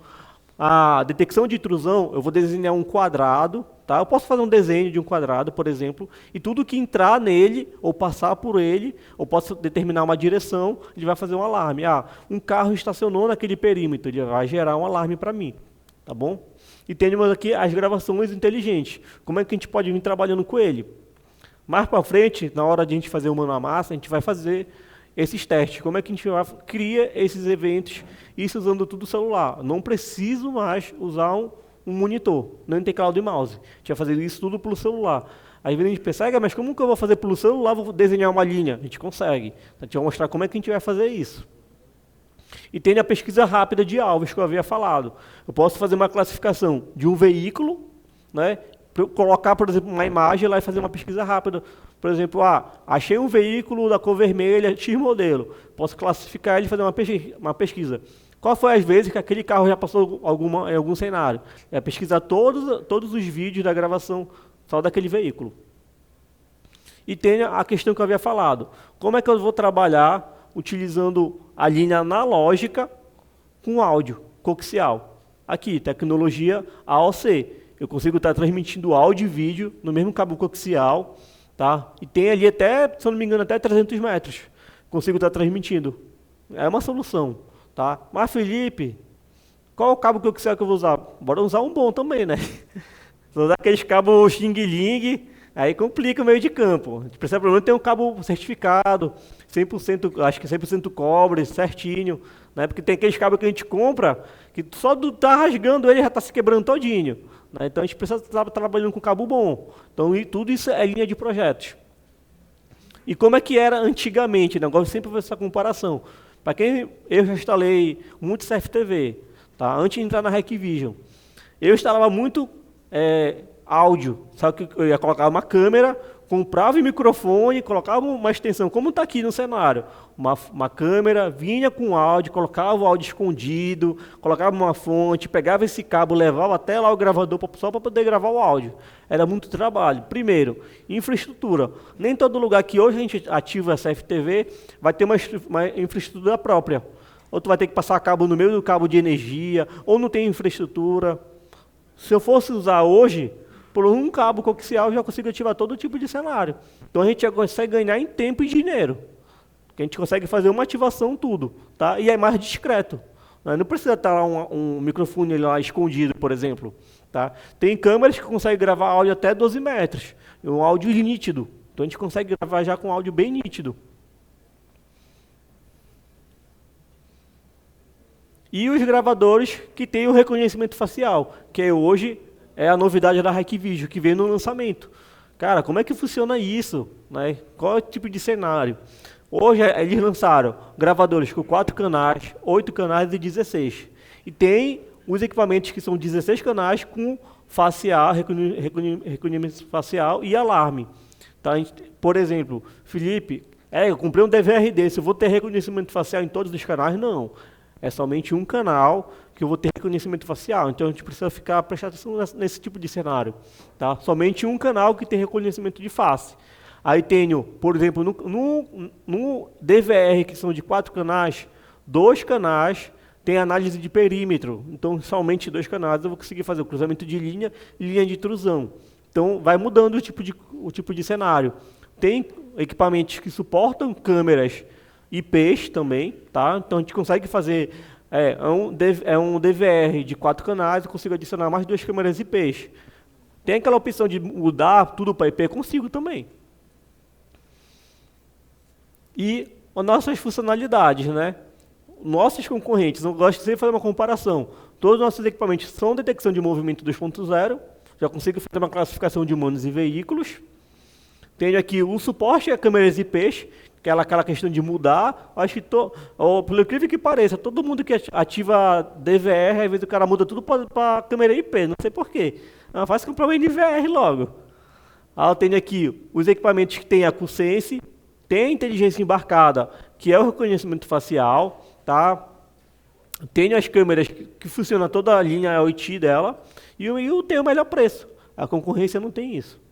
A detecção de intrusão, eu vou desenhar um quadrado, tá? Eu posso fazer um desenho de um quadrado, por exemplo, e tudo que entrar nele, ou passar por ele, ou posso determinar uma direção, ele vai fazer um alarme. Um carro estacionou naquele perímetro, ele vai gerar um alarme para mim, tá bom? E temos aqui as gravações inteligentes. Como é que a gente pode vir trabalhando com ele? Mais para frente, na hora de a gente fazer o mano à massa, a gente vai fazer esses testes. Como é que a gente cria esses eventos, isso usando tudo o celular. Não preciso mais usar um monitor, nem teclado e mouse. A gente vai fazer isso tudo pelo celular. Às vezes a gente pensa, mas como que eu vou fazer pelo celular? Vou desenhar uma linha. A gente consegue. A gente vai mostrar como é que a gente vai fazer isso. E tem a pesquisa rápida de alvos que eu havia falado. Eu posso fazer uma classificação de um veículo, né? Colocar, por exemplo, uma imagem lá e fazer uma pesquisa rápida. Por exemplo, achei um veículo da cor vermelha, X modelo. Posso classificar ele e fazer uma pesquisa. Qual foi as vezes que aquele carro já passou em algum cenário? É pesquisar todos os vídeos da gravação só daquele veículo. E tem a questão que eu havia falado. Como é que eu vou trabalhar utilizando a linha analógica com áudio coaxial? Aqui, tecnologia AOC. Eu consigo estar transmitindo áudio e vídeo no mesmo cabo coaxial, tá? E tem ali até, se eu não me engano, até 300 metros. Consigo estar transmitindo. É uma solução, tá? Mas, Felipe, qual o cabo coaxial que eu vou usar? Bora usar um bom também, né? Se usar aqueles cabos xing-ling, aí complica o meio de campo. A gente precisa, pelo menos, ter um cabo certificado, 100%, acho que 100% cobre, certinho, né? Porque tem aqueles cabos que a gente compra, que só do tá rasgando ele já está se quebrando todinho. Né? Então a gente precisa estar trabalhando com cabo bom. Então tudo isso é linha de projetos. E como é que era antigamente? Né? Eu gosto sempre de fazer essa comparação. Para quem eu já instalei muito CFTV, tá? Antes de entrar na Hikvision, eu instalava muito áudio. Sabe que eu ia colocar uma câmera comprava o microfone, colocava uma extensão, como está aqui no cenário, uma câmera, vinha com áudio, colocava o áudio escondido, colocava uma fonte, pegava esse cabo, levava até lá o gravador só para poder gravar o áudio. Era muito trabalho. Primeiro, infraestrutura. Nem todo lugar que hoje a gente ativa essa FTV vai ter uma infraestrutura própria. Ou tu vai ter que passar cabo no meio do cabo de energia, ou não tem infraestrutura. Se eu fosse usar hoje, por um cabo coaxial, eu já consigo ativar todo tipo de cenário. Então a gente já consegue ganhar em tempo e dinheiro. A gente consegue fazer uma ativação, tudo. Tá? E é mais discreto. Né? Não precisa estar lá um microfone lá escondido, por exemplo. Tá? Tem câmeras que conseguem gravar áudio até 12 metros. Um áudio nítido. Então a gente consegue gravar já com áudio bem nítido. E os gravadores que têm o reconhecimento facial, que hoje é a novidade da Hikvision, que veio no lançamento. Cara, como é que funciona isso? Né? Qual é o tipo de cenário? Hoje eles lançaram gravadores com 4 canais, 8 canais e 16. E tem os equipamentos que são 16 canais com facial, reconhecimento facial e alarme. Tá? Por exemplo, Felipe, eu comprei um DVR desse, eu vou ter reconhecimento facial em todos os canais? Não. É somente um canal que eu vou ter reconhecimento facial. Então a gente precisa prestar atenção nesse tipo de cenário. Tá? Somente um canal que tem reconhecimento de face. Aí tenho, por exemplo, no DVR, que são de 4 canais, 2 canais tem análise de perímetro. Então somente 2 canais eu vou conseguir fazer o cruzamento de linha e linha de intrusão. Então vai mudando o tipo de cenário. Tem equipamentos que suportam câmeras IPs também, tá? Então a gente consegue fazer um DVR de 4 canais, eu consigo adicionar mais 2 câmeras IPs. Tem aquela opção de mudar tudo para IP, consigo também. E as nossas funcionalidades, né? Nossos concorrentes, eu gosto sempre de fazer uma comparação. Todos os nossos equipamentos são detecção de movimento 2.0, já consigo fazer uma classificação de humanos e veículos. Tenho aqui o suporte a câmeras IPs, aquela questão de mudar. Acho que, pelo incrível que pareça, todo mundo que ativa DVR, às vezes o cara muda tudo para câmera IP, não sei porquê. Faz comprar um NVR logo. Eu tenho aqui os equipamentos que tem a QSense, tem a inteligência embarcada, que é o reconhecimento facial, tá? Tenho as câmeras que funcionam toda a linha IoT dela, e eu tenho o melhor preço. A concorrência não tem isso.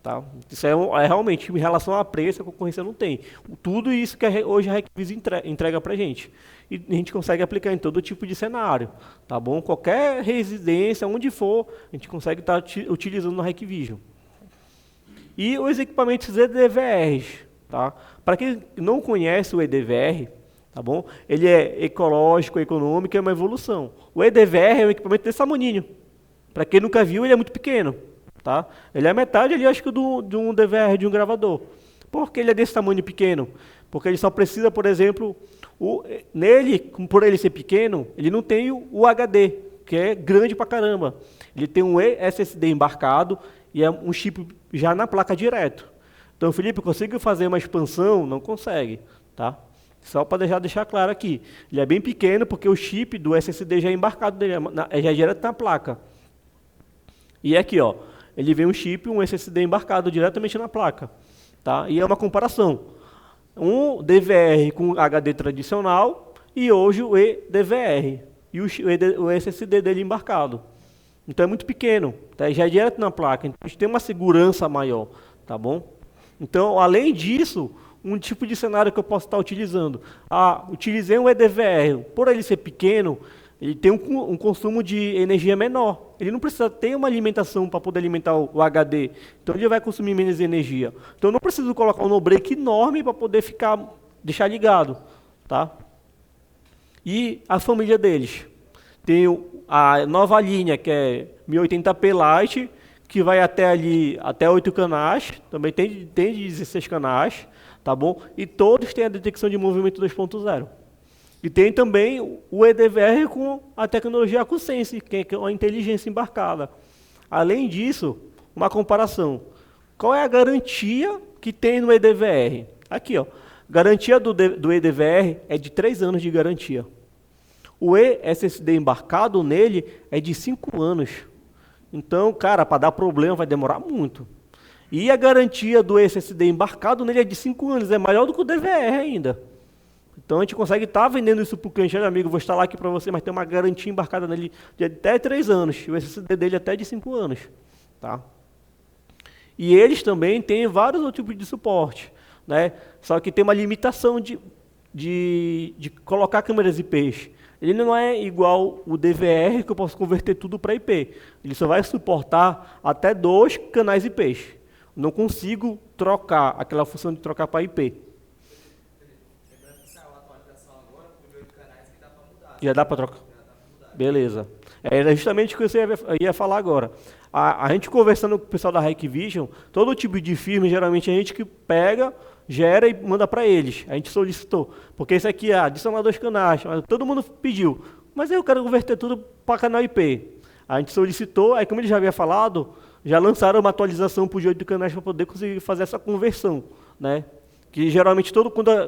Tá? Isso é realmente, em relação a preço, a concorrência não tem. Tudo isso que hoje a Hikvision entrega para a gente. E a gente consegue aplicar em todo tipo de cenário. Tá bom? Qualquer residência, onde for, a gente consegue estar utilizando na Hikvision. E os equipamentos EDVRs. Tá? Para quem não conhece o EDVR, tá bom? Ele é ecológico, econômico, é uma evolução. O EDVR é um equipamento desse tamanho. Para quem nunca viu, ele é muito pequeno. Tá? Ele é metade ali, acho que, de um DVR de um gravador. Por que ele é desse tamanho pequeno? Porque ele só precisa, por exemplo, por ele ser pequeno, ele não tem o HD, que é grande pra caramba. Ele tem um SSD embarcado e é um chip já na placa direto. Então, Felipe, consigo fazer uma expansão? Não consegue. Tá? Só para deixar claro aqui. Ele é bem pequeno porque o chip do SSD já é embarcado dele, já é direto na placa. E aqui, ó. Ele vem um chip, um SSD embarcado diretamente na placa. Tá? E é uma comparação. Um DVR com HD tradicional e hoje o eDVR. E o SSD dele embarcado. Então é muito pequeno. Tá? Já é direto na placa. Então a gente tem uma segurança maior. Tá bom? Então, além disso, um tipo de cenário que eu posso estar utilizando. Utilizei um eDVR. Por ele ser pequeno, ele tem um consumo de energia menor. Ele não precisa ter uma alimentação para poder alimentar o HD. Então ele vai consumir menos energia. Então eu não preciso colocar um no-break enorme para poder deixar ligado. Tá? E a família deles. Tem a nova linha, que é 1080p Lite, que vai até 8 canais. Também tem 16 canais. Tá bom? E todos têm a detecção de movimento 2.0. E tem também o eDVR com a tecnologia QSense, que é uma inteligência embarcada. Além disso, uma comparação. Qual é a garantia que tem no eDVR? Aqui, ó. Garantia do eDVR é de 3 anos de garantia. O eSSD embarcado nele é de 5 anos. Então, cara, para dar problema vai demorar muito. E a garantia do SSD embarcado nele é de 5 anos, é maior do que o DVR ainda. Então a gente consegue estar vendendo isso para o cliente, olha, amigo, vou instalar aqui para você, mas tem uma garantia embarcada nele de até 3 anos, e o SSD dele até de 5 anos. Tá? E eles também têm vários outros tipos de suporte, né? Só que tem uma limitação de colocar câmeras IPs. Ele não é igual o DVR, que eu posso converter tudo para IP. Ele só vai suportar até 2 canais IPs. Não consigo trocar aquela função de trocar para IP. Já dá para trocar? Beleza. Era justamente o que você ia falar agora. A gente conversando com o pessoal da Hikvision, todo tipo de firma, geralmente a gente que pega, gera e manda para eles. A gente solicitou. Porque isso aqui é adicionar 2 canais. Mas todo mundo pediu. Mas eu quero converter tudo para canal IP. A gente solicitou, aí como ele já havia falado, já lançaram uma atualização para os 8 canais para poder conseguir fazer essa conversão, né? Que geralmente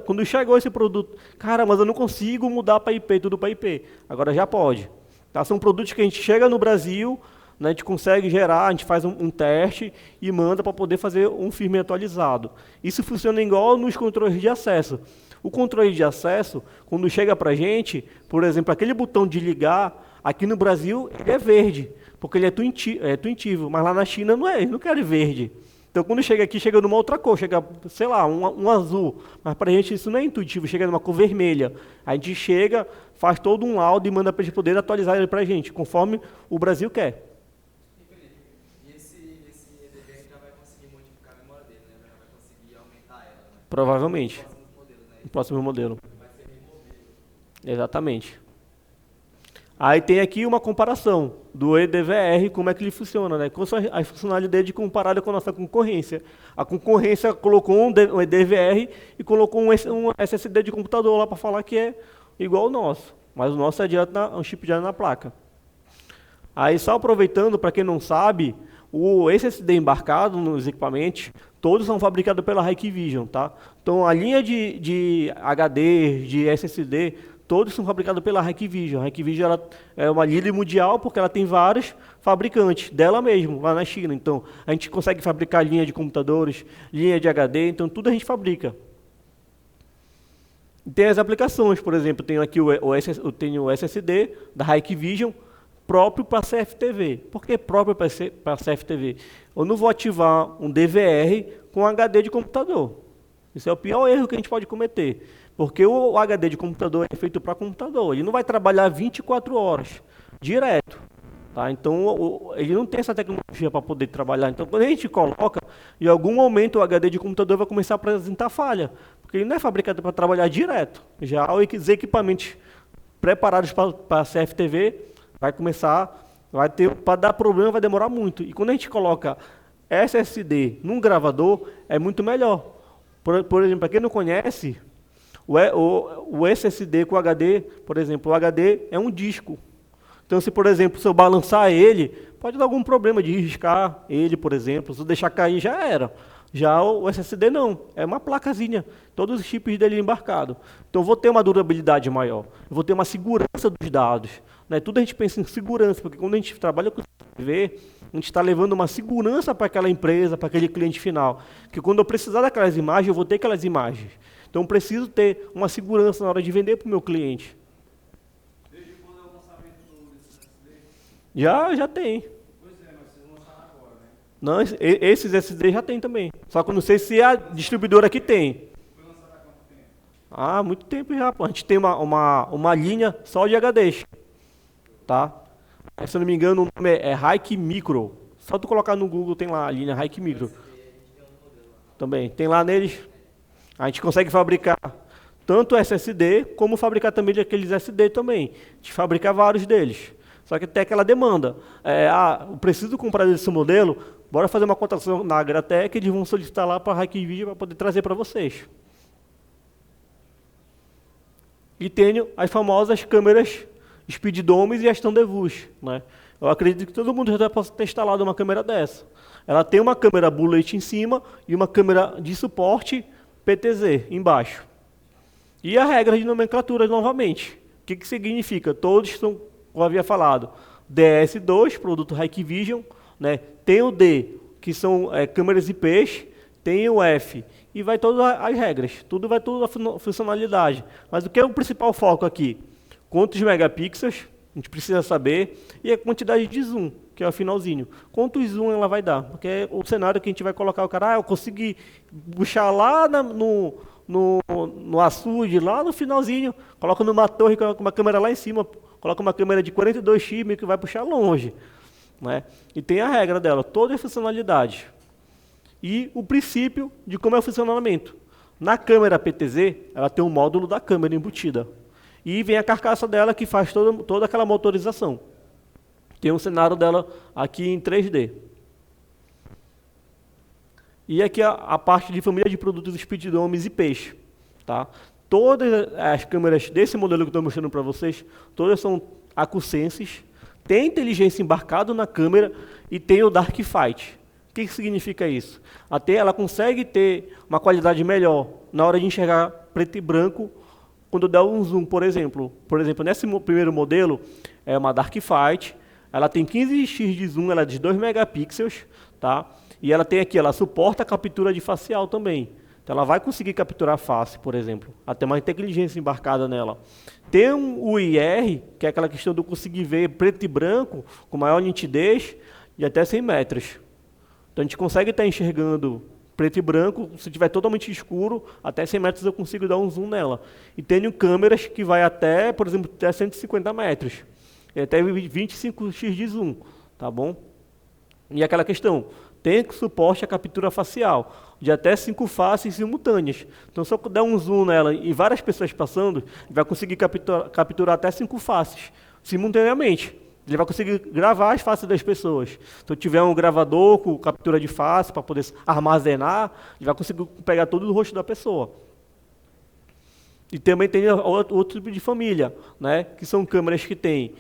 quando chegou esse produto, cara, mas eu não consigo mudar para IP, tudo para IP. Agora já pode. Tá? São produtos que a gente chega no Brasil, né, a gente consegue gerar, a gente faz um teste e manda para poder fazer um firmware atualizado. Isso funciona igual nos controles de acesso. O controle de acesso, quando chega para a gente, por exemplo, aquele botão de ligar, aqui no Brasil ele é verde, porque ele é intuitivo, mas lá na China não é, eles não querem verde. Então, quando chega aqui, chega numa outra cor, chega, sei lá, um azul. Mas para a gente isso não é intuitivo, chega numa cor vermelha. A gente chega, faz todo um laudo e manda para eles poderem atualizar ele para a gente, conforme o Brasil quer. E, Felipe, e esse EDVR já vai conseguir modificar a memória dele, né? Já vai conseguir aumentar ela, né? Provavelmente. No próximo modelo, né? No próximo modelo. Vai ser removível. Exatamente. Aí tem aqui uma comparação do EDVR, como é que ele funciona, né? Qual são as funcionalidades dele comparada com a nossa concorrência. A concorrência colocou um EDVR e colocou um SSD de computador lá para falar que é igual ao nosso. Mas o nosso é direto um chip direto na placa. Aí só aproveitando, para quem não sabe, o SSD embarcado nos equipamentos, todos são fabricados pela Hikvision, tá? Então a linha de HD, de SSD, todos são fabricados pela Hikvision. A Hikvision ela é uma líder mundial porque ela tem vários fabricantes dela mesmo, lá na China. Então, a gente consegue fabricar linha de computadores, linha de HD, então tudo a gente fabrica. Tem as aplicações, por exemplo, tenho aqui eu tenho o SSD da Hikvision próprio para CFTV. Por que próprio para CFTV? Eu não vou ativar um DVR com HD de computador. Isso é o pior erro que a gente pode cometer. Porque o HD de computador é feito para computador. Ele não vai trabalhar 24 horas, direto. Tá? Então, ele não tem essa tecnologia para poder trabalhar. Então, quando a gente coloca, em algum momento o HD de computador vai começar a apresentar falha. Porque ele não é fabricado para trabalhar direto. Já os equipamentos preparados para CFTV vai começar, para dar problema, vai demorar muito. E quando a gente coloca SSD num gravador, é muito melhor. Por exemplo, para quem não conhece, o SSD com HD, por exemplo, o HD é um disco. Então, se, por exemplo, se eu balançar ele, pode dar algum problema de riscar ele, por exemplo. Se eu deixar cair, já era. Já o SSD não, é uma placazinha, todos os chips dele embarcados. Então, eu vou ter uma durabilidade maior, eu vou ter uma segurança dos dados. Né? Tudo a gente pensa em segurança, porque quando a gente trabalha com TV, a gente está levando uma segurança para aquela empresa, para aquele cliente final. Que quando eu precisar daquelas imagens, eu vou ter aquelas imagens. Então, eu preciso ter uma segurança na hora de vender para o meu cliente. Desde quando é o lançamento desse SSD? Já tem. Pois é, mas vocês lançaram agora, né? Não, esses SSD já tem também. Só que eu não sei se a distribuidora aqui tem. Foi lançado há quanto tempo? Ah, muito tempo já. Pô. A gente tem uma linha só de HDs. Tá? Se eu não me engano, o nome é Hike Micro. Só tu colocar no Google, tem lá a linha Hike Micro. Também. Tem lá neles. A gente consegue fabricar tanto SSD, como fabricar também de aqueles SD também. A gente fabrica vários deles. Só que tem aquela demanda. Eu preciso comprar esse modelo, bora fazer uma cotação na Agratec, eles vão solicitar lá para a Hikvision para poder trazer para vocês. E tenho as famosas câmeras Speeddomes e as Thundervus, né? Eu acredito que todo mundo já deve ter instalado uma câmera dessa. Ela tem uma câmera bullet em cima e uma câmera de suporte PTZ embaixo. E a regra de nomenclatura novamente. O que significa? Todos são, como eu havia falado, DS2, produto Hikvision, né? Tem o D, que são câmeras IPs, tem o F, e vai todas as regras, tudo a funcionalidade. Mas o que é o principal foco aqui? Quantos megapixels, a gente precisa saber, e a quantidade de zoom, que é o finalzinho. Quanto zoom ela vai dar? Porque é o cenário que a gente vai colocar o cara, eu consegui puxar lá no açude, lá no finalzinho, coloca numa torre com uma câmera lá em cima, coloca uma câmera de 42x que vai puxar longe. Né? E tem a regra dela, toda a funcionalidade. E o princípio de como é o funcionamento. Na câmera PTZ, ela tem um módulo da câmera embutida. E vem a carcaça dela que faz toda aquela motorização. Tem um cenário dela aqui em 3D. E aqui a parte de família de produtos Speeddomes e Peixe. Tá? Todas as câmeras desse modelo que eu estou mostrando para vocês, todas são AcuSenses, tem inteligência embarcada na câmera e tem o Dark Fight. O que significa isso? Até ela consegue ter uma qualidade melhor na hora de enxergar preto e branco quando der um zoom, por exemplo. Por exemplo, nesse primeiro modelo, é uma Dark Fight, ela tem 15x de zoom, ela é de 2 megapixels, tá? E ela tem aqui, ela suporta a captura de facial também. Então ela vai conseguir capturar face, por exemplo. Até uma inteligência embarcada nela. Tem o IR, que é aquela questão de eu conseguir ver preto e branco, com maior nitidez, de até 100 metros. Então a gente consegue estar enxergando preto e branco, se tiver totalmente escuro, até 100 metros eu consigo dar um zoom nela. E tenho câmeras que vai até, por exemplo, até 150 metros. E até 25x de zoom, tá bom? E aquela questão, tem suporte à captura facial, de até 5 faces simultâneas. Então se eu der um zoom nela e várias pessoas passando, vai conseguir capturar até 5 faces simultaneamente. Ele vai conseguir gravar as faces das pessoas. Se eu tiver um gravador com captura de face para poder armazenar, ele vai conseguir pegar todo o rosto da pessoa. E também tem outro tipo de família, né? Que são câmeras que têm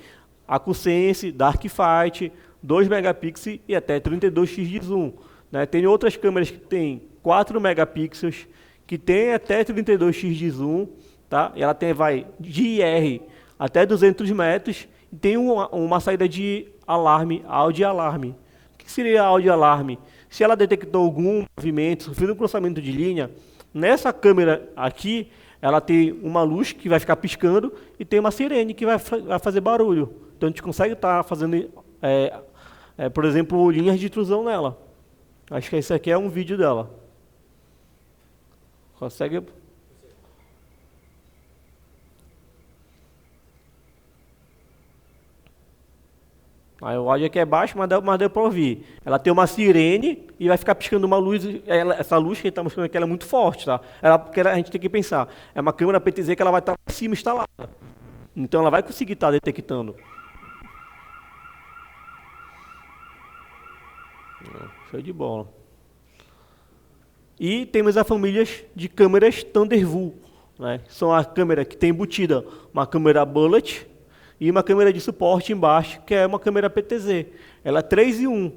AcuSense, Dark Fight, 2 megapixels e até 32x de zoom. Né? Tem outras câmeras que têm 4 megapixels, que tem até 32x de zoom, tá? E ela vai de IR até 200 metros, e tem uma saída de alarme, áudio alarme. O que seria áudio alarme? Se ela detectou algum movimento, sofrendo um cruzamento de linha, nessa câmera aqui, ela tem uma luz que vai ficar piscando e tem uma sirene que vai fazer barulho. Então a gente consegue estar fazendo, por exemplo, linhas de intrusão nela. Acho que esse aqui é um vídeo dela. Consegue? Aí o áudio aqui é baixo, mas deu para ouvir. Ela tem uma sirene e vai ficar piscando uma luz. Essa luz que a gente está mostrando aqui ela é muito forte, tá? Porque a gente tem que pensar. É uma câmera PTZ que ela vai estar em cima instalada. Então ela vai conseguir estar detectando. Show de bola. E temos as famílias de câmeras Thunderview, né? São a câmera que tem embutida uma câmera bullet e uma câmera de suporte embaixo, que é uma câmera PTZ. Ela é 3 em 1.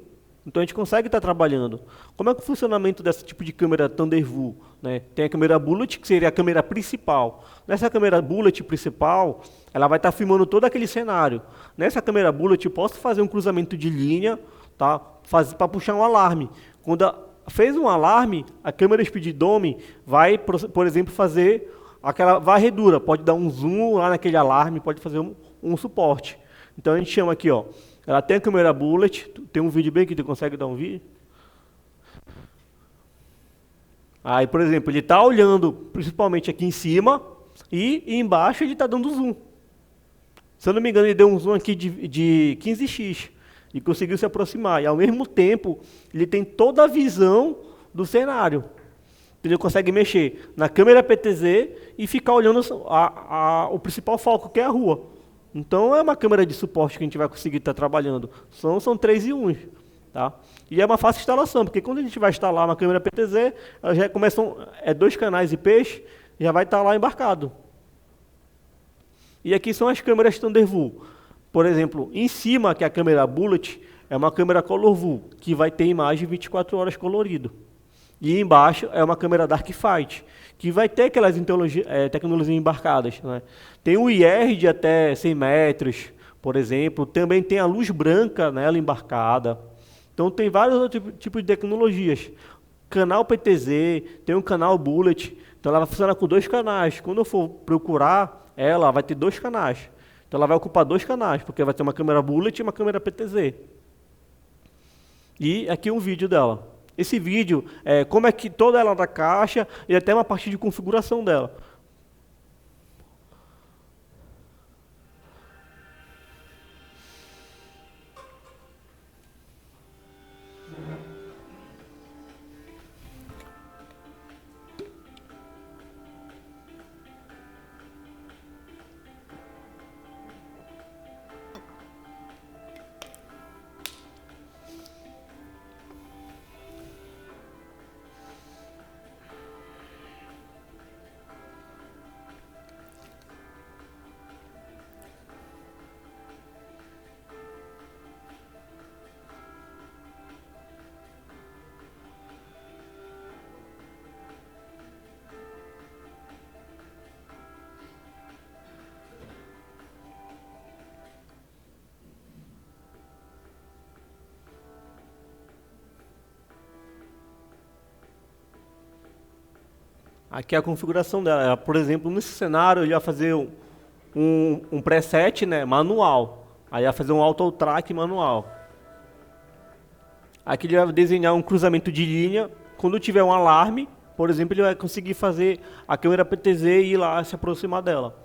Então a gente consegue estar trabalhando. Como é que é o funcionamento desse tipo de câmera Thunderview? Né? Tem a câmera bullet, que seria a câmera principal. Nessa câmera bullet principal, ela vai estar filmando todo aquele cenário. Nessa câmera bullet eu posso fazer um cruzamento de linha, tá? Para puxar um alarme. Quando fez um alarme, a câmera Speeddome vai, por exemplo, fazer aquela varredura. Pode dar um zoom lá naquele alarme, pode fazer um suporte. Então a gente chama aqui, ó, ela tem a câmera bullet, tem um vídeo bem que tu consegue dar um vídeo. Aí, por exemplo, ele está olhando principalmente aqui em cima e embaixo ele está dando zoom. Se eu não me engano, ele deu um zoom aqui de 15x e conseguiu se aproximar. E ao mesmo tempo, ele tem toda a visão do cenário. Ele consegue mexer na câmera PTZ e ficar olhando o principal foco, que é a rua. Então é uma câmera de suporte que a gente vai conseguir estar trabalhando. São 3 em 1. Tá? E é uma fácil instalação, porque quando a gente vai instalar uma câmera PTZ, ela já começam 2 canais IPs, já vai estar lá embarcado. E aqui são as câmeras Thunderview. Por exemplo, em cima, que é a câmera Bullet, é uma câmera ColorView, que vai ter imagem 24 horas colorido. E embaixo é uma câmera Dark Fight, que vai ter aquelas tecnologias embarcadas. Né? Tem o IR de até 100 metros, por exemplo. Também tem a luz branca nela embarcada. Então tem vários outros tipos de tecnologias. Canal PTZ, tem um canal Bullet, então ela vai funcionar com 2 canais. Quando eu for procurar, ela vai ter 2 canais. Então ela vai ocupar 2 canais, porque vai ter uma câmera Bullet e uma câmera PTZ. E aqui um vídeo dela. Esse vídeo é como é que toda ela da caixa e até uma parte de configuração dela. Aqui é a configuração dela. Por exemplo, nesse cenário, eu ia fazer um preset, né, manual. Aí ia fazer um auto track manual. Aqui ele vai desenhar um cruzamento de linha. Quando tiver um alarme, por exemplo, ele vai conseguir fazer a câmera PTZ e ir lá se aproximar dela.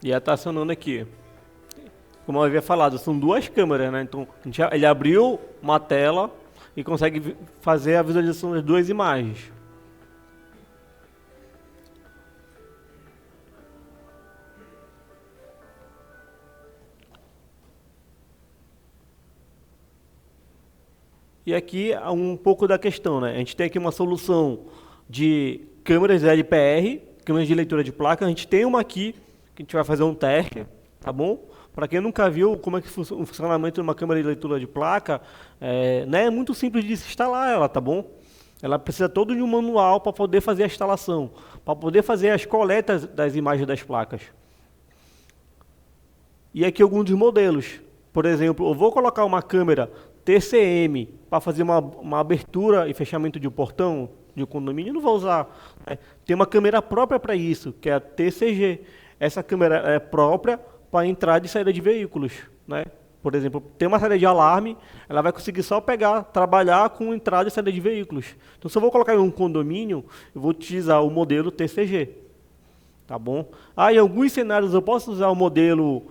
E ela está acionando aqui. Como eu havia falado, são 2 câmeras, né? Então ele abriu uma tela e consegue fazer a visualização das 2 imagens. E aqui um pouco da questão, né? A gente tem aqui uma solução de câmeras LPR, câmeras de leitura de placa. A gente tem uma aqui que a gente vai fazer um teste, tá bom? Para quem nunca viu como é que funciona o funcionamento de uma câmera de leitura de placa, né, é muito simples de se instalar ela, tá bom? Ela precisa todo de um manual para poder fazer a instalação, para poder fazer as coletas das imagens das placas. E aqui alguns dos modelos. Por exemplo, eu vou colocar uma câmera TCM para fazer uma abertura e fechamento de um portão de um condomínio, não vou usar. Né? Tem uma câmera própria para isso, que é a TCG. Essa câmera é própria para entrada e saída de veículos. Né? Por exemplo, tem uma saída de alarme, ela vai conseguir só trabalhar com entrada e saída de veículos. Então, se eu vou colocar em um condomínio, eu vou utilizar o modelo TCG. Tá bom? Em alguns cenários eu posso usar o modelo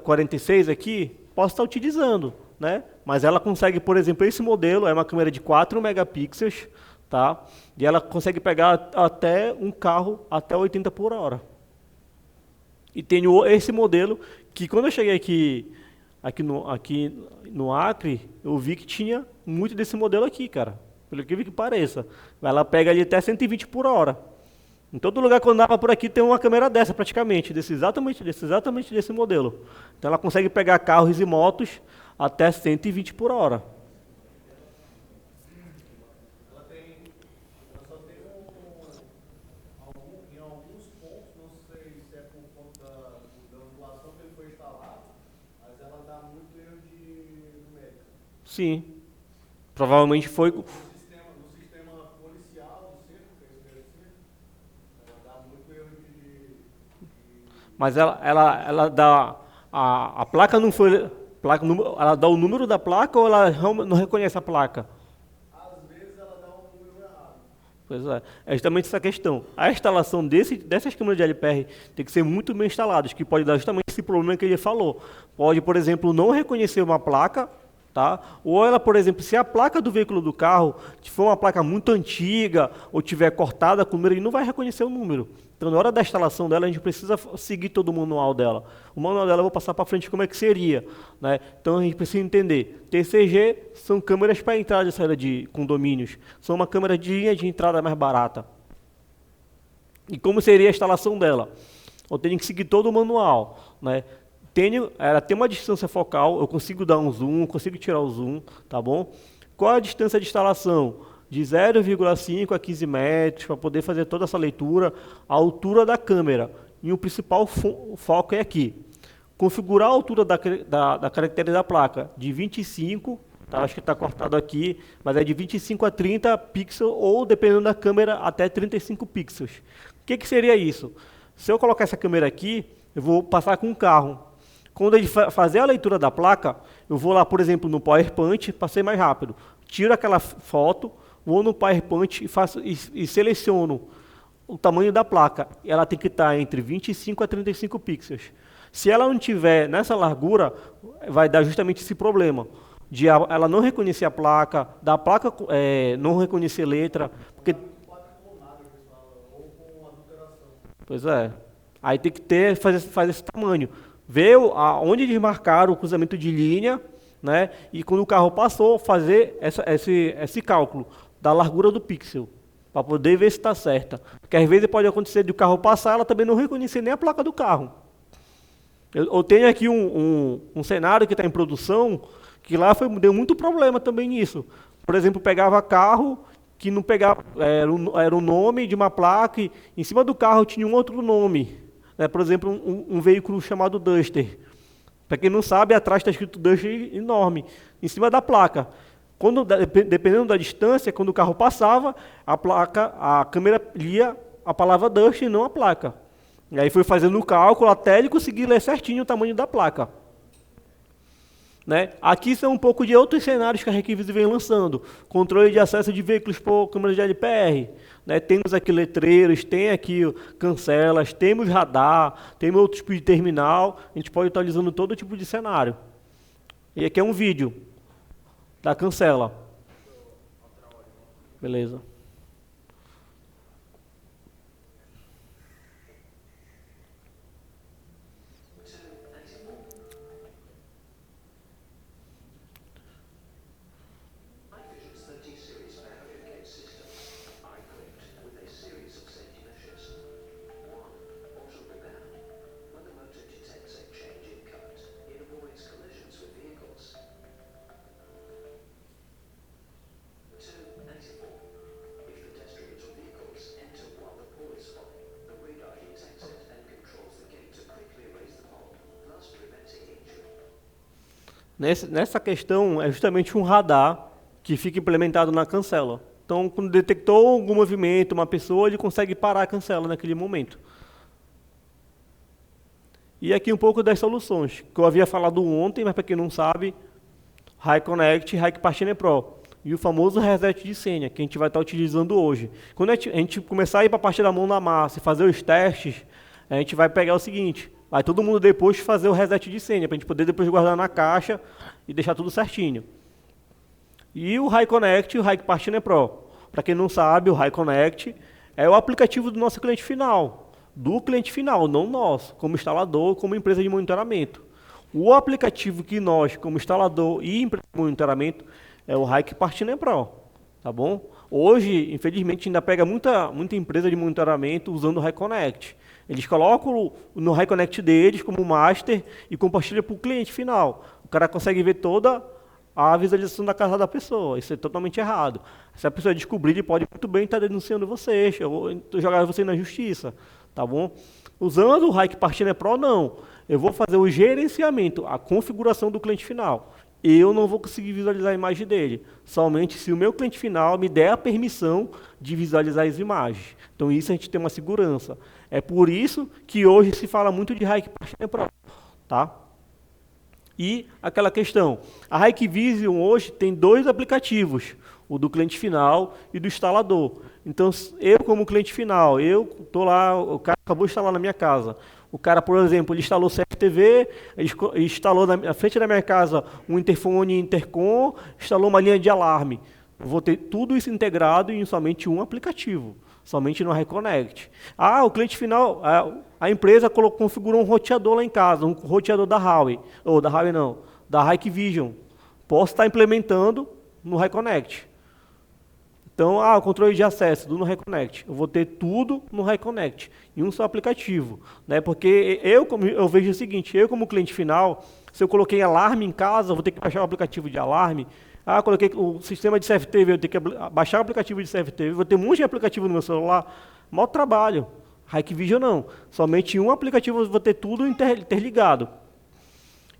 46 aqui, posso estar utilizando, né? Mas ela consegue, por exemplo, esse modelo é uma câmera de 4 megapixels, tá? E ela consegue pegar até um carro até 80 por hora. E tenho esse modelo que quando eu cheguei aqui no Acre, eu vi que tinha muito desse modelo aqui, cara. Pelo que pareça. Ela pega ali até 120 por hora. Em todo lugar que eu andava por aqui tem uma câmera dessa praticamente, exatamente desse modelo. Então ela consegue pegar carros e motos até 120 por hora. Ela só tem em alguns pontos, não sei se é por conta da angulação que ele foi instalado, mas ela dá muito erro de numérica. Sim. Provavelmente foi. No sistema policial do cerco, que é esse mesmo cerco, ela dá muito erro de... Mas ela dá. A placa não foi. Ela dá o número da placa ou ela não reconhece a placa? Às vezes ela dá um número errado. Pois é justamente essa questão. A instalação dessas câmeras de LPR tem que ser muito bem instaladas, que pode dar justamente esse problema que ele falou. Pode, por exemplo, não reconhecer uma placa, Tá? Ou ela, por exemplo, se a placa do veículo do carro for uma placa muito antiga ou tiver cortada com o número, ele não vai reconhecer o número. Então, na hora da instalação dela, a gente precisa seguir todo o manual dela. O manual dela eu vou passar para frente como é que seria, né? Então, a gente precisa entender. TCG são câmeras para entrada e saída de condomínios. São uma câmera de linha de entrada mais barata. E como seria a instalação dela? Eu tenho que seguir todo o manual, né? Ela tem uma distância focal, eu consigo dar um zoom, consigo tirar o zoom, tá bom? Qual a distância de instalação? De 0,5 a 15 metros, para poder fazer toda essa leitura, a altura da câmera. E o principal foco é aqui. Configurar a altura da caractere da placa de 25, tá? Acho que está cortado aqui, mas é de 25 a 30 pixels, ou dependendo da câmera, até 35 pixels. O que seria isso? Se eu colocar essa câmera aqui, eu vou passar com um carro. Quando ele fazer a leitura da placa, eu vou lá, por exemplo, no PowerPoint, para ser mais rápido. Tiro aquela foto, vou no PowerPoint e seleciono o tamanho da placa. Ela tem que estar entre 25 a 35 pixels. Se ela não tiver nessa largura, vai dar justamente esse problema. De ela não reconhecer a placa, da placa não reconhecer letra. Porque... Pois é. Aí tem que fazer esse tamanho. Ver onde eles marcaram o cruzamento de linha, né? E quando o carro passou, fazer esse cálculo da largura do pixel, para poder ver se está certa. Porque às vezes pode acontecer de o carro passar, ela também não reconhecer nem a placa do carro. Eu tenho aqui um cenário que está em produção, que lá deu muito problema também nisso. Por exemplo, pegava carro que não pegava, era o nome de uma placa, e em cima do carro tinha um outro nome. Por exemplo, um veículo chamado Duster. Para quem não sabe, atrás está escrito Duster enorme, em cima da placa. Dependendo da distância, quando o carro passava, a câmera lia a palavra Duster e não a placa. E aí foi fazendo o cálculo até ele conseguir ler certinho o tamanho da placa. Né? Aqui são um pouco de outros cenários que a Requivise vem lançando. Controle de acesso de veículos por câmeras de LPR. Né? Temos aqui letreiros, tem aqui cancelas, temos radar, temos outro tipo de terminal. A gente pode estar utilizando todo tipo de cenário. E aqui é um vídeo da cancela. Beleza. Nessa questão, é justamente um radar que fica implementado na cancela. Então, quando detectou algum movimento, uma pessoa, ele consegue parar a cancela naquele momento. E aqui um pouco das soluções, que eu havia falado ontem, mas para quem não sabe, HiConnect e HiCPartner Pro. E o famoso reset de senha, que a gente vai estar utilizando hoje. Quando a gente começar a ir para a parte da mão na massa e fazer os testes, a gente vai pegar o seguinte: vai todo mundo depois fazer o reset de senha, para a gente poder depois guardar na caixa e deixar tudo certinho. E o HiConnect e o HiCPartner Pro. Para quem não sabe, o HiConnect é o aplicativo do nosso cliente final. Do cliente final, não nosso, como instalador, como empresa de monitoramento. O aplicativo que nós, como instalador e empresa de monitoramento, é o HiCPartner Pro. Tá bom? Hoje, infelizmente, ainda pega muita empresa de monitoramento usando o HiConnect. Eles colocam no HiConnect deles como master e compartilham para o cliente final. O cara consegue ver toda a visualização da casa da pessoa. Isso é totalmente errado. Se a pessoa descobrir, ele pode muito bem estar denunciando vocês, ou jogar vocês na justiça. Tá bom? Usando o HiCPartner Pro, não. Eu vou fazer o gerenciamento, a configuração do cliente final. Eu não vou conseguir visualizar a imagem dele, somente se o meu cliente final me der a permissão de visualizar as imagens. Então isso a gente tem uma segurança. É por isso que hoje se fala muito de HiCPartner Pro. Tá? E aquela questão, a Hikvision hoje tem dois aplicativos, o do cliente final e do instalador. Então eu como cliente final, eu estou lá, o cara acabou de instalar na minha casa. O cara, por exemplo, ele instalou CFTV, ele instalou na frente da minha casa um interfone intercom, instalou uma linha de alarme. Eu vou ter tudo isso integrado em somente um aplicativo, somente no Reconnect. Ah, o cliente final, a empresa configurou um roteador lá em casa, um roteador da Huawei, ou da Huawei não, da Hikvision. Posso estar implementando no Reconnect. Então, o controle de acesso, tudo no Reconnect. Eu vou ter tudo no Reconnect, em um só aplicativo. Né? Porque eu vejo o seguinte, eu como cliente final, se eu coloquei alarme em casa, eu vou ter que baixar o aplicativo de alarme. Coloquei o sistema de CFTV, eu tenho que baixar o aplicativo de CFTV, vou ter um monte de aplicativo no meu celular. Maior trabalho. Hikvision não. Somente em um aplicativo eu vou ter tudo interligado.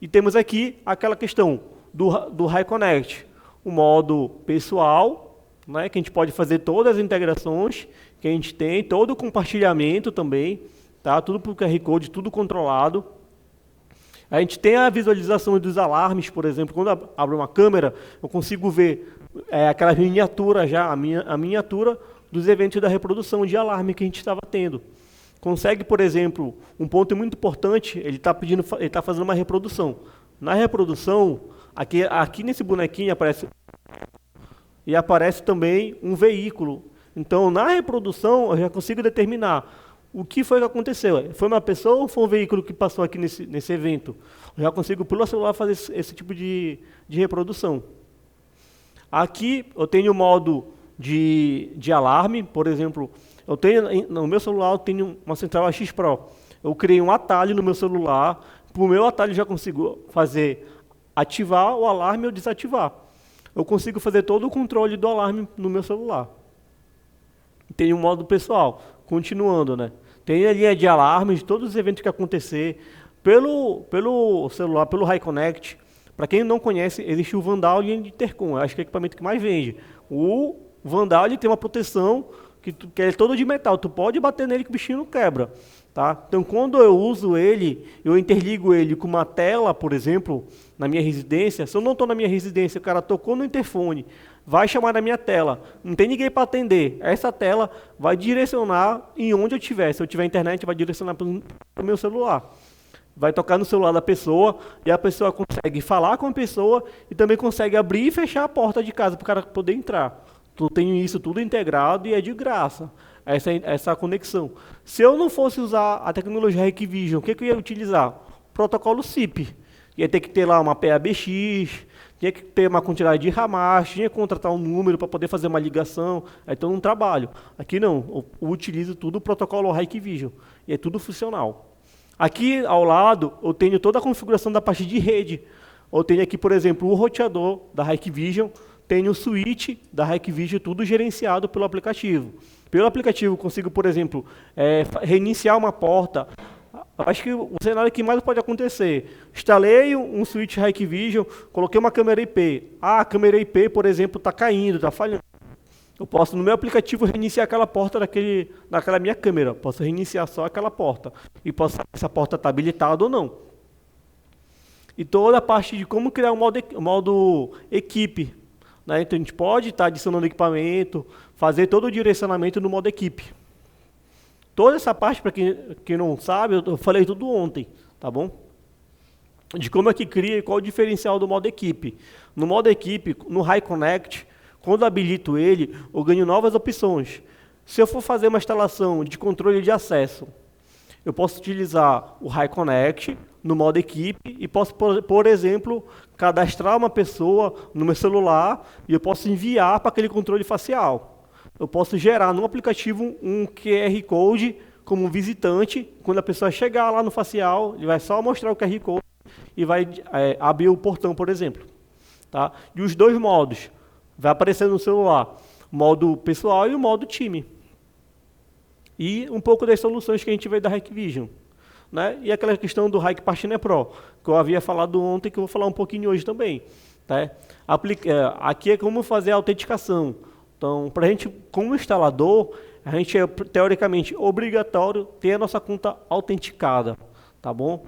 E temos aqui aquela questão do Reconnect. O modo pessoal, né, que a gente pode fazer todas as integrações que a gente tem, todo o compartilhamento também, tá? Tudo por QR Code, tudo controlado. A gente tem a visualização dos alarmes, por exemplo, quando abre uma câmera, eu consigo ver aquela miniatura já, a miniatura dos eventos da reprodução de alarme que a gente estava tendo. Consegue, por exemplo, um ponto muito importante, ele está fazendo uma reprodução. Na reprodução, aqui nesse bonequinho aparece também um veículo. Então, na reprodução, eu já consigo determinar o que foi que aconteceu. Foi uma pessoa ou foi um veículo que passou aqui nesse evento? Eu já consigo, pelo celular, fazer esse tipo de reprodução. Aqui, eu tenho o modo de alarme, por exemplo, no meu celular eu tenho uma central AX Pro. Eu criei um atalho no meu celular, para o meu atalho já consigo ativar o alarme ou desativar. Eu consigo fazer todo o controle do alarme no meu celular. Tem um modo pessoal, continuando, né? Tem a linha de alarmes, todos os eventos que acontecer, pelo celular, pelo Reconnect. Para quem não conhece, existe o Vandal e a linha de Intercom, eu acho que é o equipamento que mais vende. O Vandal ele tem uma proteção que é todo de metal, tu pode bater nele que o bichinho não quebra. Tá? Então, quando eu uso ele, eu interligo ele com uma tela, por exemplo, na minha residência. Se eu não estou na minha residência, o cara tocou no interfone, vai chamar na minha tela, não tem ninguém para atender. Essa tela vai direcionar em onde eu estiver. Se eu tiver internet, vai direcionar para o meu celular. Vai tocar no celular da pessoa e a pessoa consegue falar com a pessoa e também consegue abrir e fechar a porta de casa para o cara poder entrar. Eu tenho isso tudo integrado e é de graça. Essa conexão. Se eu não fosse usar a tecnologia Hikvision, o que eu ia utilizar? Protocolo SIP. Ia ter que ter lá uma PABX, tinha que ter uma quantidade de ramais, tinha que contratar um número para poder fazer uma ligação. Aí todo um trabalho. Aqui não, eu utilizo tudo o protocolo Hikvision. E é tudo funcional. Aqui ao lado eu tenho toda a configuração da parte de rede. Eu tenho aqui, por exemplo, o roteador da Hikvision, tenho o switch da Hikvision, tudo gerenciado pelo aplicativo. Pelo aplicativo, consigo, por exemplo, reiniciar uma porta. Acho que o cenário que mais pode acontecer, instalei um switch Hikvision, coloquei uma câmera IP. A câmera IP, por exemplo, está caindo, está falhando. Eu posso, no meu aplicativo, reiniciar aquela porta daquela minha câmera. Posso reiniciar só aquela porta. E posso saber se a porta está habilitada ou não. E toda a parte de como criar um modo equipe. Né? Então, a gente pode estar adicionando equipamento, fazer todo o direcionamento no modo equipe. Toda essa parte, para quem não sabe, eu falei tudo ontem, tá bom? De como é que cria e qual o diferencial do modo equipe. No modo equipe, no Reconnect, quando habilito ele, eu ganho novas opções. Se eu for fazer uma instalação de controle de acesso, eu posso utilizar o Reconnect no modo equipe e posso, por exemplo, cadastrar uma pessoa no meu celular e eu posso enviar para aquele controle facial. Eu posso gerar no aplicativo um QR Code como visitante. Quando a pessoa chegar lá no facial, ele vai só mostrar o QR Code e vai abrir o portão, por exemplo. Tá? E os dois modos. Vai aparecer no celular o modo pessoal e o modo time. E um pouco das soluções que a gente vê da Hikvision. Né? E aquela questão do Hik Partner Pro, que eu havia falado ontem, que eu vou falar um pouquinho hoje também. Tá? Aqui é como fazer a autenticação. Então, para a gente, como instalador, a gente é teoricamente obrigatório ter a nossa conta autenticada, tá bom?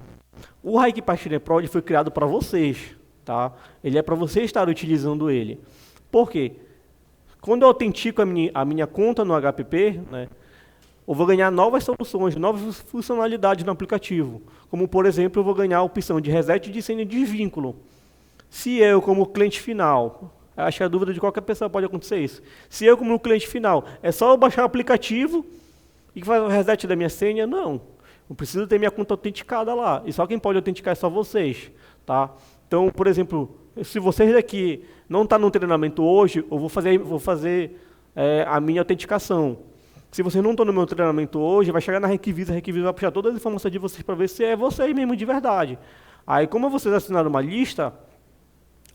O Hik Partner Pro foi criado para vocês, tá? Ele é para você estar utilizando ele. Por quê? Quando eu autentico a minha conta no HPP, né, eu vou ganhar novas soluções, novas funcionalidades no aplicativo. Como, por exemplo, eu vou ganhar a opção de reset de senha de vínculo. Se eu, como cliente final, acho que a dúvida de qualquer pessoa pode acontecer isso. Se eu, como cliente final, é só eu baixar o aplicativo e fazer o reset da minha senha? Não. Eu preciso ter minha conta autenticada lá. E só quem pode autenticar é só vocês. Tá? Então, por exemplo, se vocês daqui não estão no treinamento hoje, eu vou fazer a minha autenticação. Se vocês não estão no meu treinamento hoje, vai chegar na Requivisa, a Requivisa vai puxar todas as informações de vocês para ver se é vocês mesmo de verdade. Aí, como vocês assinaram uma lista,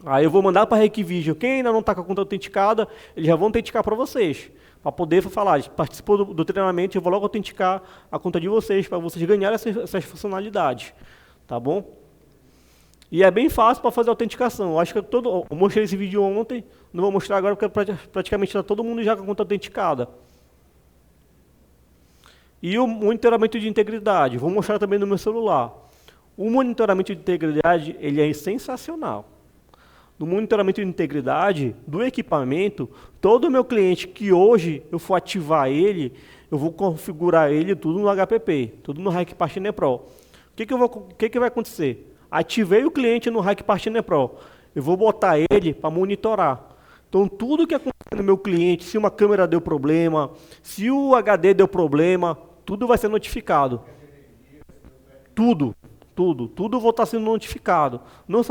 aí eu vou mandar para a Requivisa. Quem ainda não está com a conta autenticada, eles já vão autenticar para vocês. Para poder falar, participou do treinamento, eu vou logo autenticar a conta de vocês, para vocês ganharem essas funcionalidades. Tá bom? E é bem fácil para fazer a autenticação. Eu acho que eu mostrei esse vídeo ontem, não vou mostrar agora porque praticamente está todo mundo já com a conta autenticada. E o monitoramento de integridade, vou mostrar também no meu celular. O monitoramento de integridade, ele é sensacional. No monitoramento de integridade do equipamento, todo o meu cliente que hoje eu for ativar ele, eu vou configurar ele tudo no HPP, tudo no Hike Partner Pro. O que vai acontecer? Ativei o cliente no Hike Partner Pro, eu vou botar ele para monitorar. Então, tudo que acontece no meu cliente, se uma câmera deu problema, se o HD deu problema, tudo vai ser notificado. Tudo vai estar sendo notificado. Não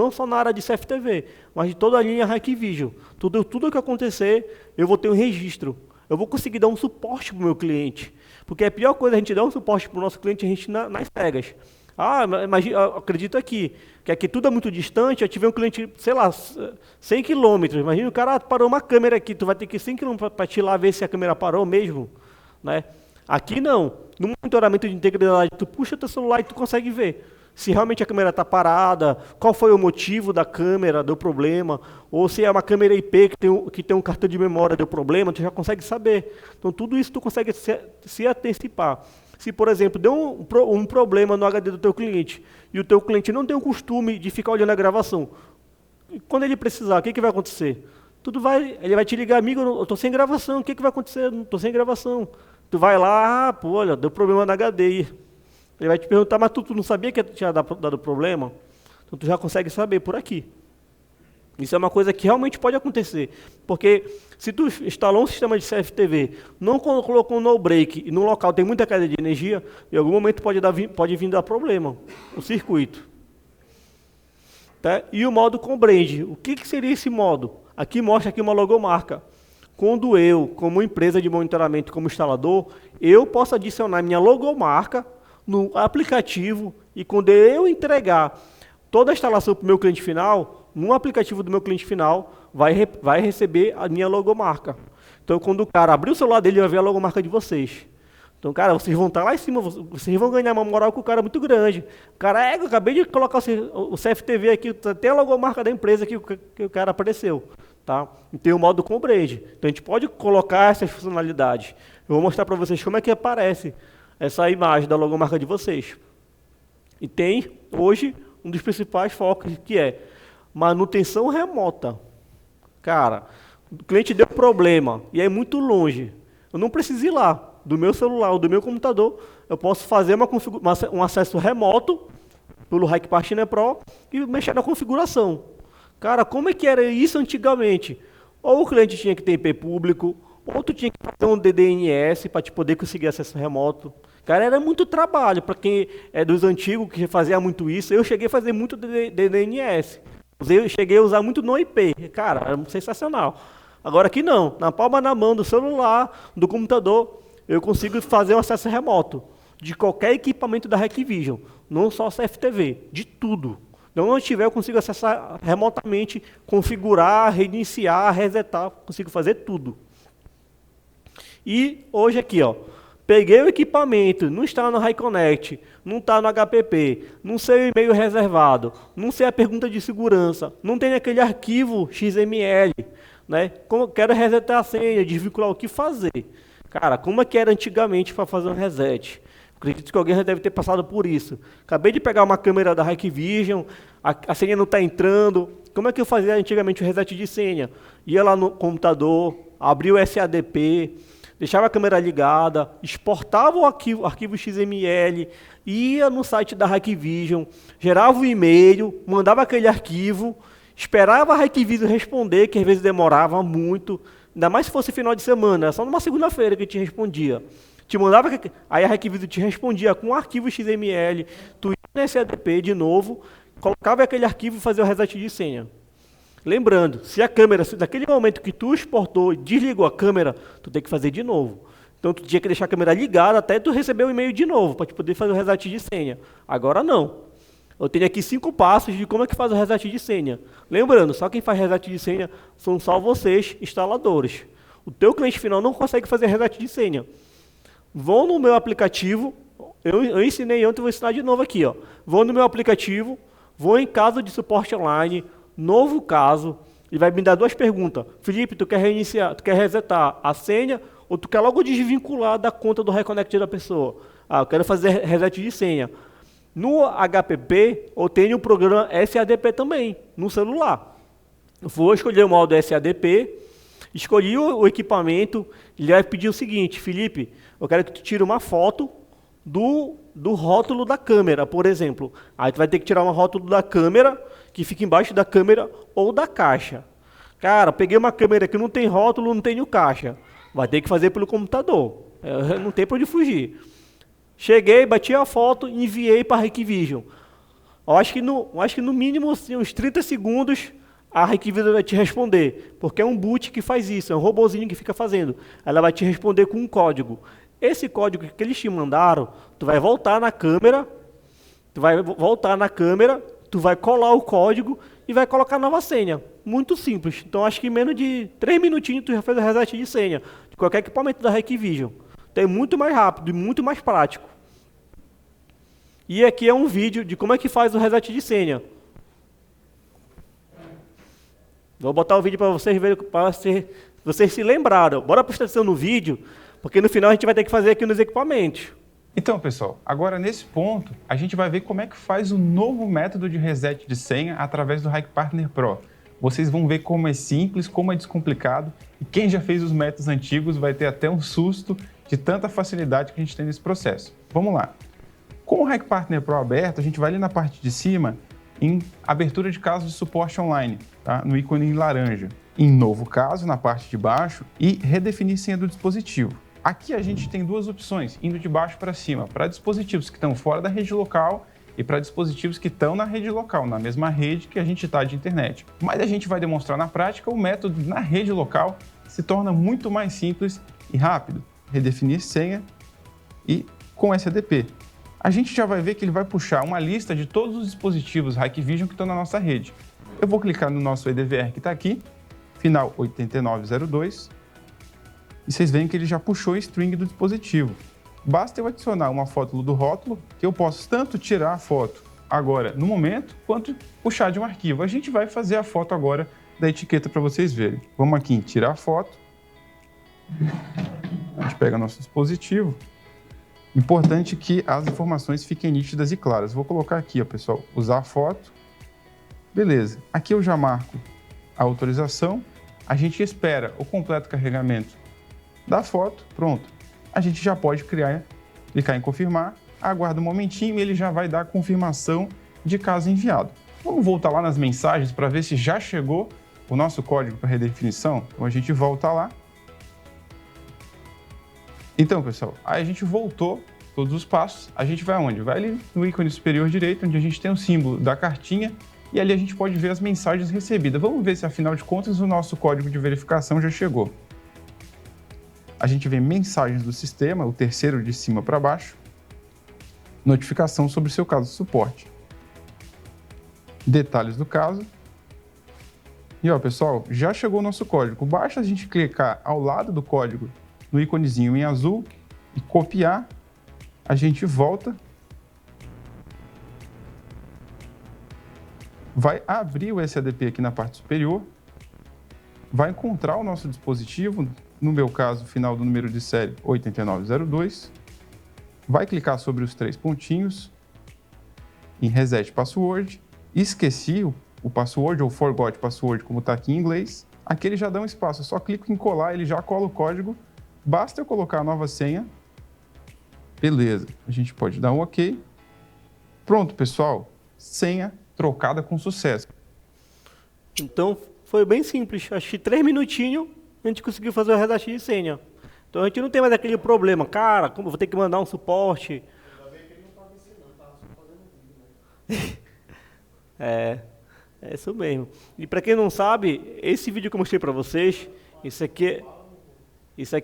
só na área de CFTV, mas de toda a linha Hikvision. Tudo que acontecer, eu vou ter um registro. Eu vou conseguir dar um suporte para o meu cliente. Porque a pior coisa é a gente dar um suporte para o nosso cliente, a gente nas cegas. Imagina, acredito aqui, que aqui tudo é muito distante, eu tive um cliente, sei lá, 100 quilômetros. Imagina o cara parou uma câmera aqui, tu vai ter que ir 100 quilômetros para te ir lá ver se a câmera parou mesmo. Né? Aqui não. No monitoramento de integridade, tu puxa teu celular e tu consegue ver se realmente a câmera está parada, qual foi o motivo da câmera, deu problema, ou se é uma câmera IP que tem um cartão de memória, deu problema, tu já consegue saber. Então, tudo isso tu consegue se antecipar. Se, por exemplo, deu um problema no HD do teu cliente, e o teu cliente não tem o costume de ficar olhando a gravação, quando ele precisar, o que vai acontecer? Ele vai te ligar, amigo, eu estou sem gravação, o que vai acontecer? Não estou sem gravação. Tu vai lá, olha, deu problema no HD. Ele vai te perguntar, mas tu não sabia que tinha dado problema? Então tu já consegue saber por aqui. Isso é uma coisa que realmente pode acontecer. Porque se tu instalou um sistema de CFTV, não colocou um no-break e no local tem muita queda de energia, em algum momento pode vir dar problema, o circuito. Tá? E o modo com brand. O que seria esse modo? Aqui mostra aqui uma logomarca. Quando eu, como empresa de monitoramento, como instalador, eu posso adicionar minha logomarca no aplicativo e quando eu entregar toda a instalação para o meu cliente final, no aplicativo do meu cliente final, vai receber a minha logomarca. Então, quando o cara abrir o celular dele, vai ver a logomarca de vocês. Então, cara, vocês vão estar lá em cima, vocês vão ganhar uma moral com o cara muito grande. O cara, eu acabei de colocar o CFTV aqui, tem a logomarca da empresa que o cara apareceu. Tá? E tem o modo com brand. Então, a gente pode colocar essas funcionalidades. Eu vou mostrar para vocês como é que aparece essa imagem da logomarca de vocês. E tem, hoje, um dos principais focos, que é manutenção remota. Cara, o cliente deu problema e é muito longe. Eu não preciso ir lá. Do meu celular ou do meu computador, eu posso fazer um acesso remoto pelo Hike Partner Pro e mexer na configuração. Cara, como é que era isso antigamente? Ou o cliente tinha que ter IP público, ou tu tinha que fazer um DDNS para te poder conseguir acesso remoto. Cara, era muito trabalho. Para quem é dos antigos, que fazia muito isso, eu cheguei a fazer muito DDNS. Eu cheguei a usar muito no IP. Cara, era sensacional. Agora aqui não. Na palma da mão do celular, do computador, eu consigo fazer um acesso remoto de qualquer equipamento da Hikvision, não só CFTV, de tudo. Então, onde tiver, eu consigo acessar remotamente, configurar, reiniciar, resetar, consigo fazer tudo. E hoje aqui, ó, peguei o equipamento, não está no HiConnect, não está no HPP, não sei o e-mail reservado, não sei a pergunta de segurança, não tem aquele arquivo XML, né? Como quero resetar a senha, desvincular, o que fazer? Cara, como é que era antigamente para fazer um reset? Acredito que alguém já deve ter passado por isso. Acabei de pegar uma câmera da Hikvision, a senha não está entrando. Como é que eu fazia antigamente o reset de senha? Ia lá no computador, abria o SADP, deixava a câmera ligada, exportava o arquivo XML, ia no site da Hikvision, gerava o e-mail, mandava aquele arquivo, esperava a Hikvision responder, que às vezes demorava muito, ainda mais se fosse final de semana, era só numa segunda-feira que te respondia. Te mandava, aí a Hikvision te respondia com um arquivo XML, tu ia no SADP de novo, colocava aquele arquivo e fazia o reset de senha. Lembrando, se a câmera, naquele momento que tu exportou e desligou a câmera, tu tem que fazer de novo. Então tu tinha que deixar a câmera ligada até tu receber o e-mail de novo, para poder fazer o reset de senha. Agora não. Eu tenho aqui 5 passos de como é que faz o reset de senha. Lembrando, só quem faz reset de senha são só vocês, instaladores. O teu cliente final não consegue fazer reset de senha. Vão no meu aplicativo, eu ensinei ontem, vou ensinar de novo aqui. Ó. Vão no meu aplicativo, vou em caso de suporte online, novo caso, e vai me dar 2 perguntas. Felipe, tu quer reiniciar, tu quer resetar a senha ou tu quer logo desvincular da conta do Reconnect da pessoa? Ah, eu quero fazer reset de senha. No HPP, eu tenho o programa SADP também, no celular. Vou escolher o modo SADP, escolhi o equipamento, ele vai pedir o seguinte, Felipe, eu quero que tu tire uma foto do rótulo da câmera, por exemplo. Aí tu vai ter que tirar uma rótulo da câmera, que fica embaixo da câmera ou da caixa. Cara, peguei uma câmera que não tem rótulo, não tem caixa. Vai ter que fazer pelo computador. Não tem para onde fugir. Cheguei, bati a foto e enviei para a Hikvision. Eu acho que no mínimo assim, uns 30 segundos a Hikvision vai te responder. Porque é um boot que faz isso, é um robozinho que fica fazendo. Ela vai te responder com um código. Esse código que eles te mandaram, tu vai voltar na câmera, tu vai colar o código e vai colocar a nova senha. Muito simples. Então, acho que em menos de 3 minutinhos tu já fez o reset de senha de qualquer equipamento da Hikvision. Então, é muito mais rápido e muito mais prático. E aqui é um vídeo de como é que faz o reset de senha. Vou botar o vídeo para vocês verem, para vocês se lembraram. Bora prestar atenção no vídeo, porque no final a gente vai ter que fazer aqui nos equipamentos. Então, pessoal, agora nesse ponto, a gente vai ver como é que faz o novo método de reset de senha através do HiKPartner Pro. Vocês vão ver como é simples, como é descomplicado, e quem já fez os métodos antigos vai ter até um susto de tanta facilidade que a gente tem nesse processo. Vamos lá. Com o HiKPartner Pro aberto, a gente vai ali na parte de cima em abertura de caso de suporte online, tá? No ícone em laranja. Em novo caso, na parte de baixo, e redefinir senha do dispositivo. Aqui a gente tem 2 opções, indo de baixo para cima, para dispositivos que estão fora da rede local e para dispositivos que estão na rede local, na mesma rede que a gente está de internet. Mas a gente vai demonstrar na prática o método na rede local se torna muito mais simples e rápido. Redefinir senha e com SADP. A gente já vai ver que ele vai puxar uma lista de todos os dispositivos Hikvision que estão na nossa rede. Eu vou clicar no nosso EDVR que está aqui, final 8902, e vocês veem que ele já puxou o string do dispositivo. Basta eu adicionar uma foto do rótulo, que eu posso tanto tirar a foto agora no momento, quanto puxar de um arquivo. A gente vai fazer a foto agora da etiqueta para vocês verem. Vamos aqui em tirar a foto. A gente pega nosso dispositivo. Importante que as informações fiquem nítidas e claras. Vou colocar aqui, ó, pessoal, usar foto. Beleza. Aqui eu já marco a autorização. A gente espera o completo carregamento da foto. Pronto. A gente já pode clicar em confirmar, aguarda um momentinho e ele já vai dar a confirmação de caso enviado. Vamos voltar lá nas mensagens para ver se já chegou o nosso código para redefinição. Então a gente volta lá. Então, pessoal, aí a gente voltou todos os passos. A gente vai aonde? Vai ali no ícone superior direito, onde a gente tem o símbolo da cartinha e ali a gente pode ver as mensagens recebidas. Vamos ver se, afinal de contas, o nosso código de verificação já chegou. A gente vê mensagens do sistema, o terceiro de cima para baixo, notificação sobre o seu caso de suporte. Detalhes do caso. E ó, pessoal, já chegou o nosso código. Basta a gente clicar ao lado do código, no íconezinho em azul, e copiar. A gente volta. Vai abrir o SADP aqui na parte superior. Vai encontrar o nosso dispositivo, no meu caso, final do número de série 8902. Vai clicar sobre os 3 pontinhos em Reset Password. Esqueci o password ou Forgot Password, como está aqui em inglês. Aqui ele já dá um espaço, eu só clico em colar, ele já cola o código basta eu colocar a nova senha. Beleza, a gente pode dar um OK. Pronto, pessoal. Senha trocada com sucesso. Então, foi bem simples. Acho que 3 minutinhos a gente conseguiu fazer o reset de senha. Então, a gente não tem mais aquele problema. Cara, como eu vou ter que mandar um suporte? Ainda bem que ele não estava ensinando, estava só fazendo vídeo, né? É isso mesmo. E para quem não sabe, esse vídeo que eu mostrei para vocês, isso aqui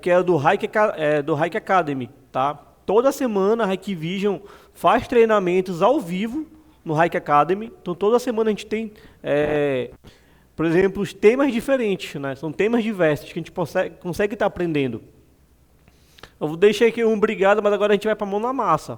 é do Hike Academy, tá? Toda semana a Hikvision faz treinamentos ao vivo no Hike Academy. Então toda semana a gente tem, por exemplo, os temas diferentes, né? São temas diversos que a gente consegue estar aprendendo. Eu vou deixar aqui um obrigado, mas agora a gente vai para a mão na massa.